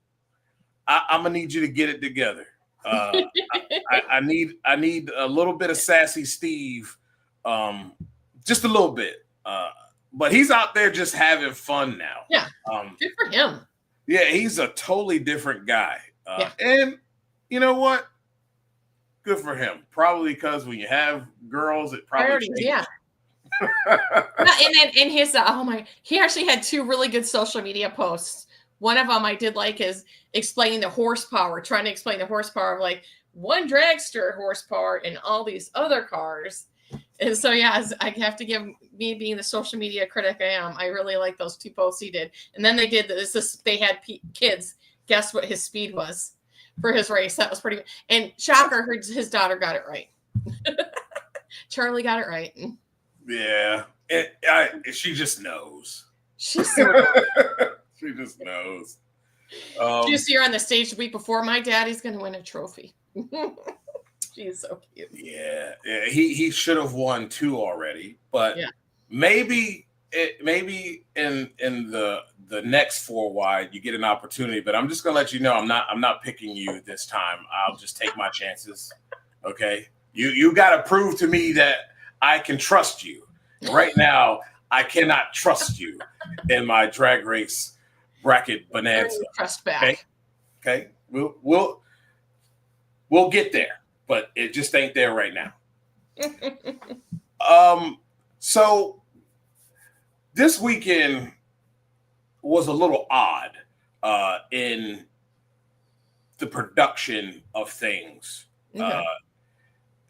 I'm gonna need you to get it together. I need a little bit of sassy Steve, just a little bit. But he's out there just having fun now. Yeah, good for him. Yeah, he's a totally different guy. Yeah. And you know what? Good for him. Probably because when you have girls, it probably changes. Yeah. and his he actually had two really good social media posts. One of them I did like is explaining the horsepower, trying to explain the horsepower of like one dragster horsepower and all these other cars. And so, yeah, I have to give me being the social media critic I am. I really like those two posts he did. And then they did this. They had kids guess what his speed was for his race. That was pretty good. And shocker, his daughter got it right. Charlie got it right. Yeah, she just knows. She's so she just knows. Did you see her on the stage the week before? My daddy's going to win a trophy. She's so cute. Yeah. He should have won 2 already, but maybe in the next 4 wide you get an opportunity. But I'm just gonna let you know I'm not picking you this time. I'll just take my chances. Okay, you got to prove to me that I can trust you. Right now, I cannot trust you in my drag race bracket bonanza. Trust back. Okay. We'll get there, but it just ain't there right now. So this weekend was a little odd in the production of things.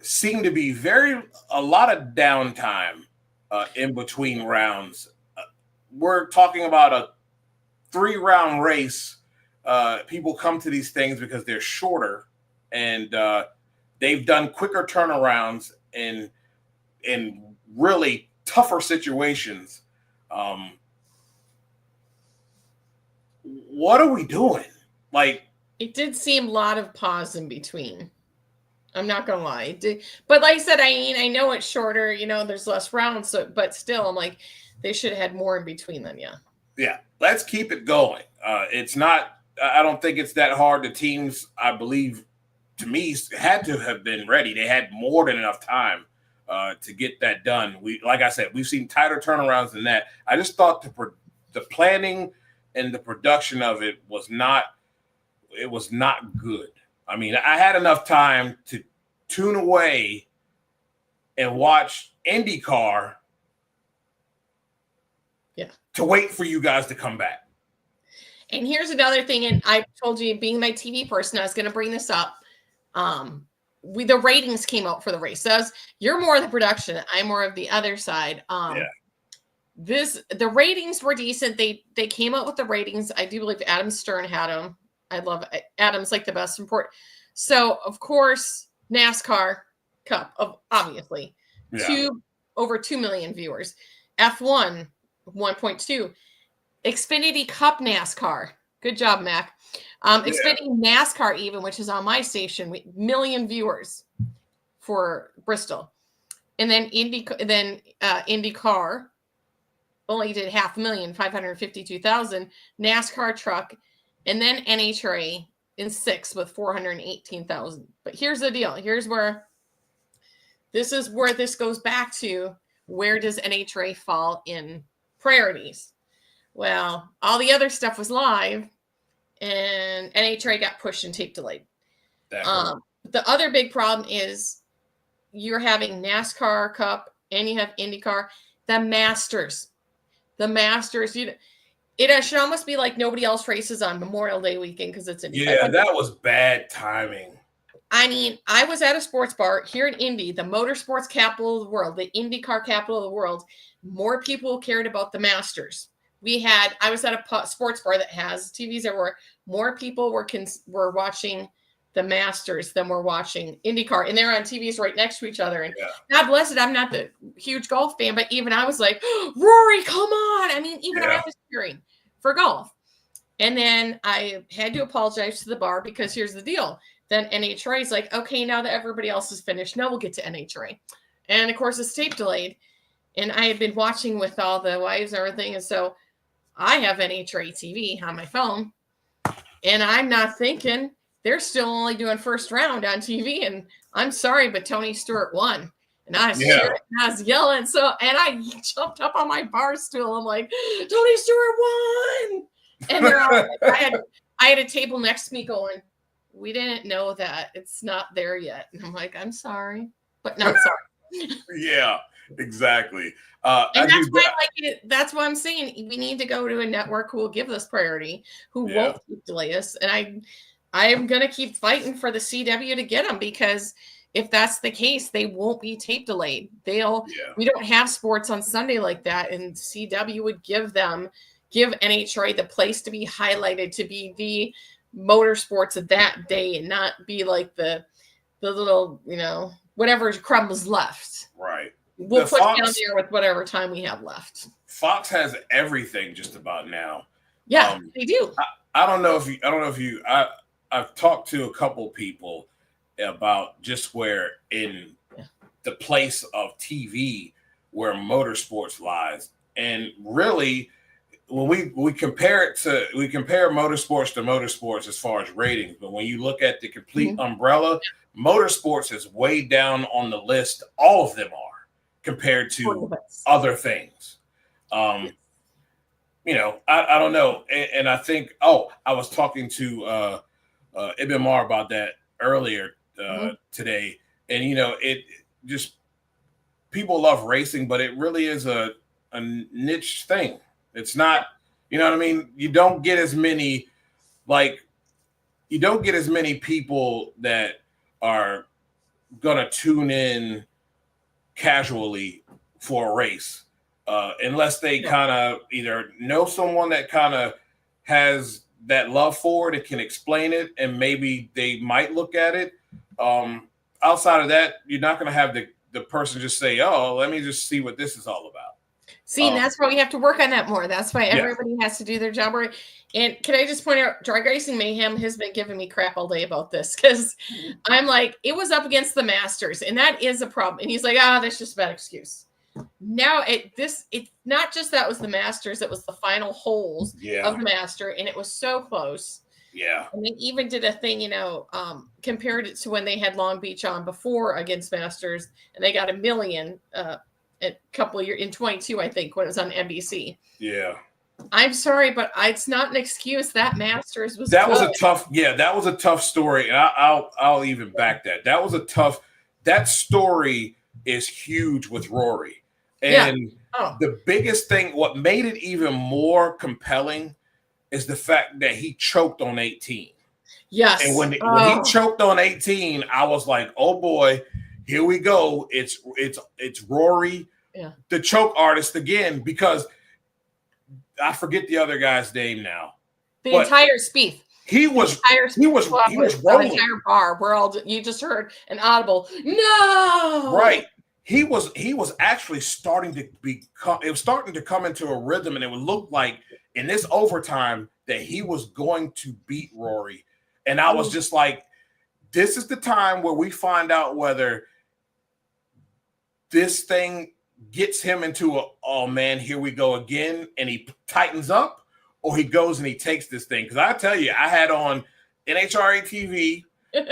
Seemed to be a lot of downtime in between rounds. We're talking about a 3-round race. People come to these things because they're shorter, and they've done quicker turnarounds in really tougher situations. What are we doing? Like, it did seem a lot of pause in between. I'm not gonna lie, but like I said, I know it's shorter. There's less rounds, but still, I'm like, they should have had more in between them. Yeah. Let's keep it going. It's not. I don't think it's that hard. The teams, I believe, to me, had to have been ready. They had more than enough time to get that done. Like I said, we've seen tighter turnarounds than that. I just thought the planning and the production of it was not good. I mean, I had enough time to tune away and watch IndyCar. Yeah. To wait for you guys to come back. And here's another thing, and I told you, being my TV person, I was going to bring this up. The ratings came out for the race. So you're more of the production. I'm more of the other side. The ratings were decent. They came out with the ratings. I do believe Adam Stern had them. I love Adam's like the best report. So of course, NASCAR Cup obviously over 2 million viewers. F1 1.2. Xfinity Cup NASCAR. Good job, Mac. Xfinity NASCAR even, which is on my station, million viewers for Bristol. And then IndyCar only did 500,000, 552,000. NASCAR truck, and then NHRA in 6th with 418,000. But here's the deal. This is where this goes back to, where does NHRA fall in priorities? Well, all the other stuff was live, and NHRA got pushed and tape delayed. The other big problem is you're having NASCAR Cup and you have IndyCar. The Masters, It should almost be like nobody else races on Memorial Day weekend because it's IndyCar. Yeah, that was bad timing. I mean, I was at a sports bar here in Indy, the motorsports capital of the world, the IndyCar capital of the world. More people cared about the Masters. I was at a sports bar that has TVs everywhere. More people were watching the Masters than were watching IndyCar, and they're on TVs right next to each other. And God bless it, I'm not the huge golf fan, but even I was like, Rory, come on! I mean, even I was cheering for golf. And then I had to apologize to the bar because here's the deal. Then NHRA is like, okay, now that everybody else is finished, now we'll get to NHRA. And of course, it's tape delayed. And I had been watching with all the wives and everything. And so I have NHRA TV on my phone. And I'm not thinking they're still only doing first round on TV. And I'm sorry, but Tony Stewart won. And I was cheering, and I was yelling. And I jumped up on my bar stool. I'm like, Tony Stewart won. And they're all like, I had a table next to me going, we didn't know that. It's not there yet. And I'm like, I'm sorry, but not sorry. Yeah, exactly. And that's why I like it. That's why I'm saying we need to go to a network who will give us priority, who won't keep delay us. And I am going to keep fighting for the CW to get them, because if that's the case, they won't be tape delayed. We don't have sports on Sunday like that. And CW would give NHRA the place to be highlighted, to be the motorsports of that day, and not be like the little, whatever crumbs left. Right. We'll put down there with whatever time we have left. Fox has everything just about now. Yeah, they do. I don't know if you I've talked to a couple people about just where in the place of TV where motorsports lies. And really, when we compare motorsports to motorsports as far as ratings, but when you look at the complete umbrella, motorsports is way down on the list. All of them are, compared to other things. I don't know. And I think, I was talking to Ibn Mar about that earlier today. And, it just, people love racing, but it really is a niche thing. It's not, you know what I mean? You don't get as many people that are going to tune in casually for a race, unless they kind of either know someone that kind of has that love for it and can explain it, and maybe they might look at it. Outside of that, you're not going to have the person just say, oh, let me just see what this is all about. See, and that's why we have to work on that more. That's why everybody has to do their job. And can I just point out, Drag Racing Mayhem has been giving me crap all day about this, because I'm like, it was up against the Masters, and that is a problem. And he's like, that's just a bad excuse. Now, it's not just that was the Masters, it was the final holes of the Master, and it was so close. Yeah. And they even did a thing, compared it to when they had Long Beach on before against Masters, and they got 1 million a couple of years in 22, I think, when it was on NBC. Yeah. I'm sorry, but it's not an excuse. That Masters was that was a tough story. And I'll even back that. That story is huge with Rory. And the biggest thing, what made it even more compelling, is the fact that he choked on 18. Yes. And when he choked on 18, I was like, oh boy, here we go. It's Rory, the choke artist again, because I forget the other guy's name now. The entire Spieth. He was rolling. The entire bar where you just heard an audible no. Right. He was actually starting to come into a rhythm, and it would look like in this overtime that he was going to beat Rory. And I was just like, this is the time where we find out whether this thing gets him into oh man, here we go again, and he tightens up, or he goes and he takes this thing. Because I tell you, I had on NHRA TV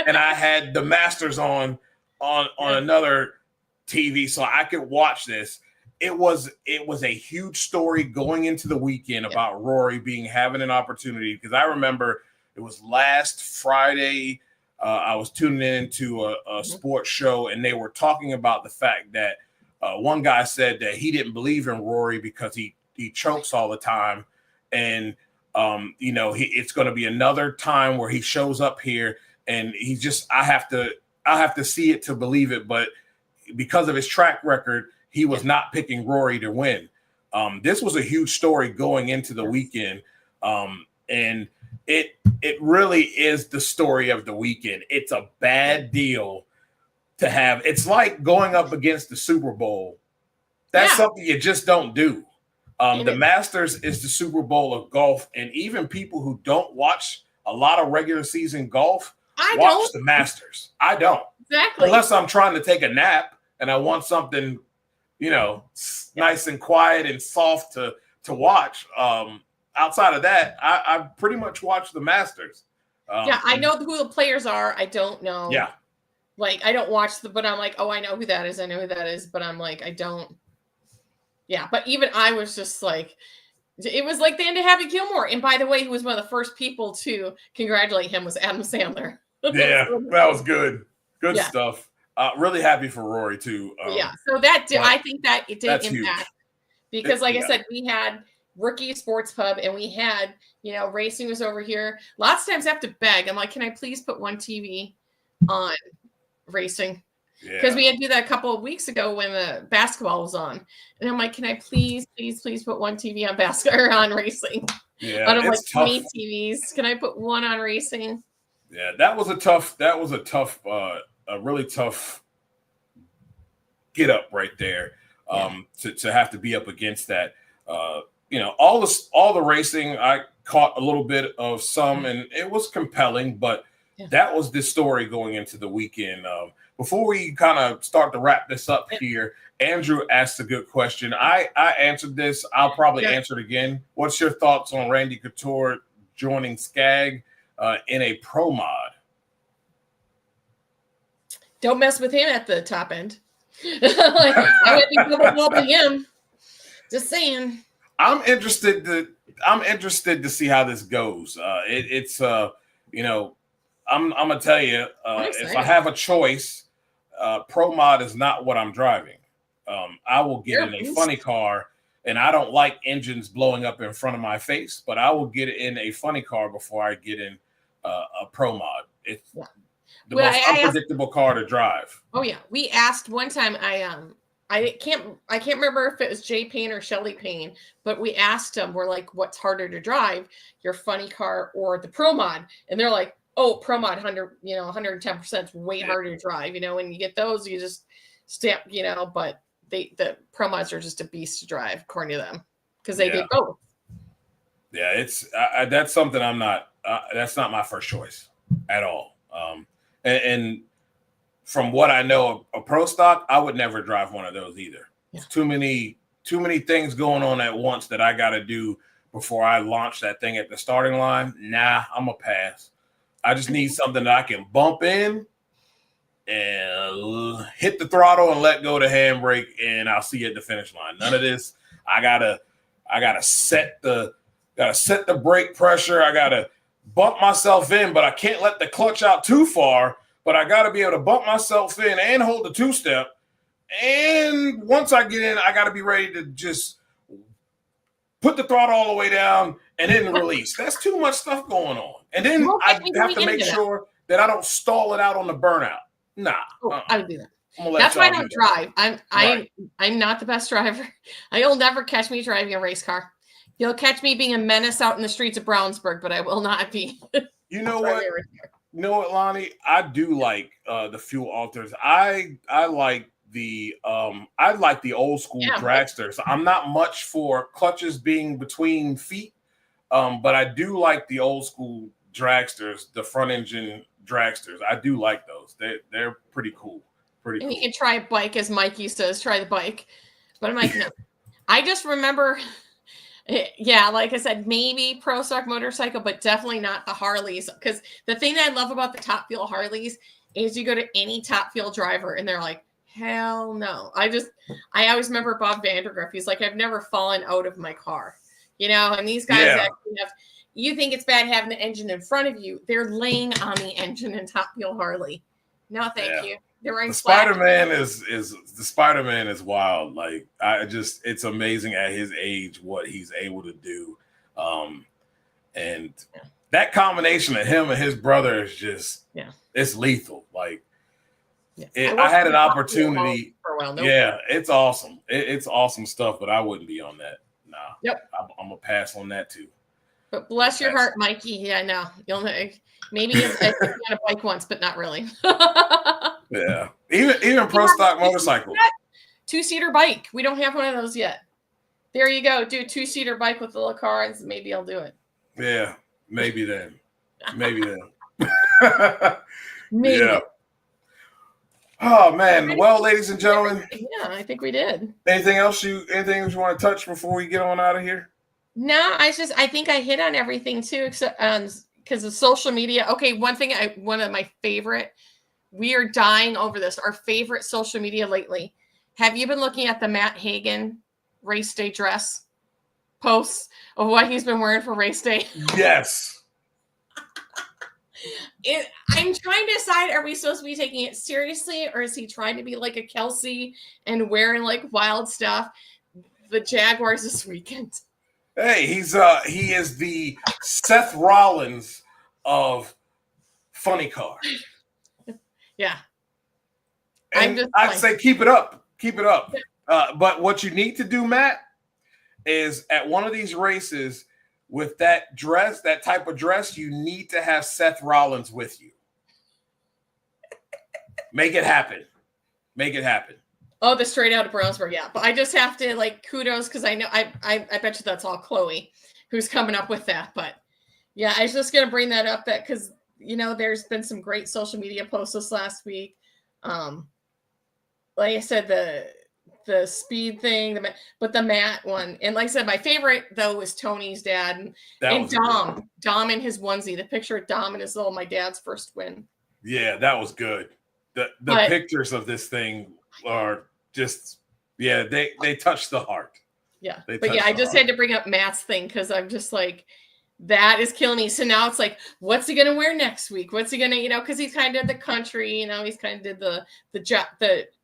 and I had the Masters on another TV, so I could watch this. It was a huge story going into the weekend about Rory having an opportunity, because I remember it was last Friday. I was tuning into a sports show, and they were talking about the fact that one guy said that he didn't believe in Rory because he chokes all the time, and it's going to be another time where he shows up here, and he's just I have to see it to believe it, but because of his track record, he was not picking Rory to win. This was a huge story going into the weekend, and it really is the story of the weekend. It's a bad deal to have. It's like going up against the Super Bowl. That's something you just don't do. The Masters is the Super Bowl of golf, and even people who don't watch a lot of regular season golf watch the Masters. I don't. Exactly. Unless I'm trying to take a nap and I want something, nice and quiet and soft to watch. Outside of that, I pretty much watch the Masters. I know who the players are. I don't know. Yeah. Like, I don't watch but I'm like, oh, I know who that is. But I'm like, I don't. Yeah, but even I was just like, it was like the end of Happy Gilmore. And by the way, who was one of the first people to congratulate him was Adam Sandler. Yeah, that was good. Good stuff. Really happy for Rory too. So that did, I think that it did impact huge. Because, like I said, we had Rookie Sports Pub and we had, racing was over here. Lots of times I have to beg. I'm like, can I please put one TV on racing? Because we had to do that a couple of weeks ago when the basketball was on, and I'm like, can I please put one TV on basketball or on racing? Yeah, but I'm like, 20 TVs. Can I put one on racing? Yeah, that was a really tough get up right there. To have to be up against that. All the racing, I caught a little bit of some, and it was compelling, but that was the story going into the weekend. Before we kind of start to wrap this up here, Andrew asked a good question. I answered this. I'll probably answer it again. What's your thoughts on Randy Couture joining Skag in a pro mod? Don't mess with him at the top end. I would be double helping him. Just saying. I'm interested to see how this goes. I'm gonna tell you, if I have a choice, pro mod is not what I'm driving. I will get in a funny car, and I don't like engines blowing up in front of my face, but I will get in a funny car before I get in a pro mod. It's the most unpredictable car to drive. Oh yeah, we asked one time. I can't remember if it was Jay Payne or Shelly Payne, but we asked them. We're like, what's harder to drive, your funny car or the pro mod? And they're like, oh, pro mod 110% is way harder to drive. When you get those, you just step. But the pro mods are just a beast to drive, according to them, because they did both. Yeah, it's that's something I'm not. That's not my first choice at all. And from what I know of pro stock, I would never drive one of those either. Yeah. Too many things going on at once that I got to do before I launch that thing at the starting line. Nah, I'm a pass. I just need something that I can bump in and hit the throttle and let go the handbrake, and I'll see you at the finish line. None of this. I gotta set the brake pressure. I gotta bump myself in, but I can't let the clutch out too far. But I got to be able to bump myself in and hold the two-step. And once I get in, I got to be ready to just put the throttle all the way down and then release. That's too much stuff going on. And then I have to make sure that I don't stall it out on the burnout. Nah. I would do that. That's why I don't drive. I'm not the best driver. You'll never catch me driving a race car. You'll catch me being a menace out in the streets of Brownsburg, but I will not be. You know what? You know what, Lonnie? I do like the fuel alters. I like the old school dragsters. I'm not much for clutches being between feet, but I do like the old school dragsters, the front engine dragsters. I do like those. They're pretty cool. Pretty cool. You can try a bike, as Mikey says, try the bike. But I'm like, no. I just remember. Yeah, like I said, maybe pro stock motorcycle, but definitely not the Harleys. Because the thing that I love about the Top Fuel Harleys is you go to any Top Fuel driver and they're like, hell no. I always remember Bob Vandergriff. He's like, I've never fallen out of my car. And these guys actually have, you think it's bad having the engine in front of you. They're laying on the engine in Top Fuel Harley. No, thank you. The Spider-Man is wild. Like it's amazing at his age what he's able to do. And that combination of him and his brother is just, it's lethal. Like, I had an opportunity. For a while. Nope. Yeah, it's awesome. It's awesome stuff, but I wouldn't be on that. Nah. Yep. I'm going to pass on that too. But bless your heart, Mikey. Yeah, no. You'll maybe I on a bike once, but not really. Yeah. Even pro stock motorcycle. 2-seater bike. We don't have one of those yet. There you go. Do a 2-seater bike with a little car, and maybe I'll do it. Yeah. Maybe then. Maybe then. Maybe. Yeah. Oh man. Well, ladies and gentlemen. Yeah, I think we did. Anything else you want to touch before we get on out of here? No, I think I hit on everything too, except because of social media. Okay, one of my favorite. We are dying over this. Our favorite social media lately. Have you been looking at the Matt Hagan race day dress posts of what he's been wearing for race day? Yes. I'm trying to decide, are we supposed to be taking it seriously, or is he trying to be like a Kelsey and wearing like wild stuff? The Jaguars this weekend. Hey, he is the Seth Rollins of funny car. Yeah. And I'd say keep it up. Keep it up. But what you need to do, Matt, is at one of these races with that dress, that type of dress, you need to have Seth Rollins with you. Make it happen. Make it happen. Oh, the straight out of Brownsburg, yeah. But I just have to kudos because I know I bet you that's all Chloe who's coming up with that. But yeah, I was just gonna bring that up because there's been some great social media posts this last week. Like I said, the speed thing, but the Matt one, and like I said, my favorite though was Tony's dad and Dom in his onesie. The picture of Dom and his my dad's first win. Yeah, that was good. The pictures of this thing are just they touch the heart. Yeah, but yeah, I just had to bring up Matt's thing because I'm just like, that is killing me. So now it's like, what's he gonna wear next week? What's he gonna, because he's kind of the country, he's kind of did the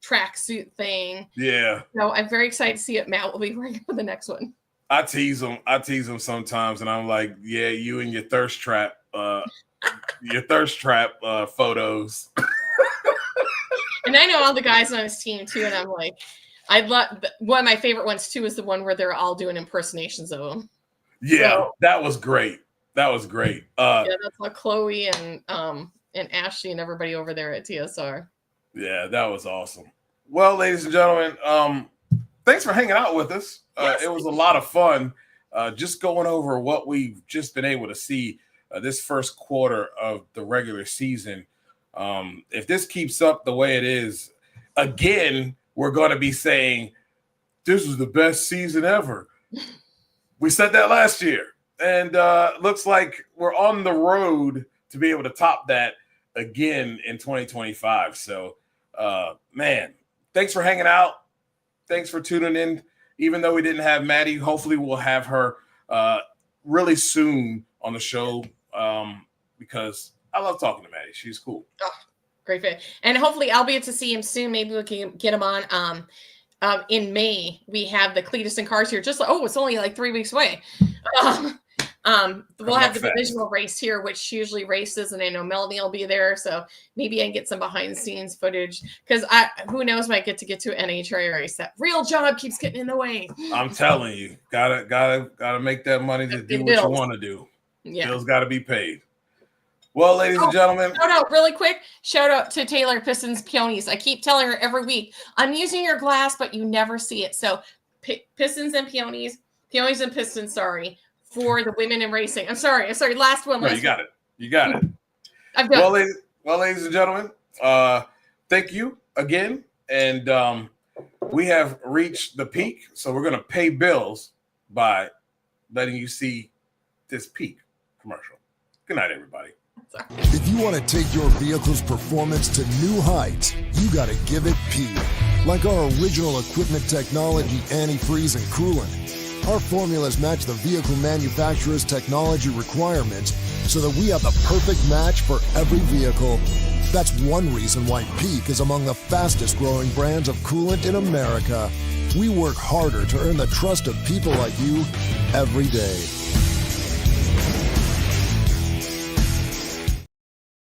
tracksuit thing. Yeah. So I'm very excited to see what Matt will be wearing for the next one. I tease him sometimes, and I'm like, yeah, you and your thirst trap, photos. And I know all the guys on his team too, and I'm like, I love one of my favorite ones too is the one where they're all doing impersonations of him. Yeah, so, that was great. Yeah, that's what Chloe and Ashley and everybody over there at TSR. Yeah, that was awesome. Well, ladies and gentlemen, thanks for hanging out with us. It was a lot of fun just going over what we've just been able to see this first quarter of the regular season. If this keeps up the way it is, again, we're going to be saying this is the best season ever. We said that last year, and looks like we're on the road to be able to top that again in 2025. So, man, thanks for hanging out. Thanks for tuning in. Even though we didn't have Maddi, hopefully we'll have her really soon on the show because I love talking to Maddi. She's cool. Oh, great fit. And hopefully I'll be able to see him soon. Maybe we can get him on. In May, we have the Cletus and Cars here. It's only like 3 weeks away. We'll have the divisional race here, which usually races, and I know Melanie will be there. So maybe I can get some behind the scenes footage because who knows, might get to an NHRA race. That real job keeps getting in the way. I'm telling you, gotta make that money to do what you want to do. Yeah, bills got to be paid. Well, ladies and gentlemen. Really quick. Shout out to Taylor Pistons Peonies. I keep telling her every week, I'm using your glass, but you never see it. So Pistons and Peonies and Pistons, sorry, for the women in racing. I'm sorry. Last one. No, you got it. I'm done. Well, ladies and gentlemen, thank you again. And we have reached the peak. So we're going to pay bills by letting you see this peak commercial. Good night, everybody. If you want to take your vehicle's performance to new heights, you got to give it P. Like our original equipment technology, antifreeze, and coolant. Our formulas match the vehicle manufacturer's technology requirements so that we have the perfect match for every vehicle. That's one reason why Peak is among the fastest growing brands of coolant in America. We work harder to earn the trust of people like you every day.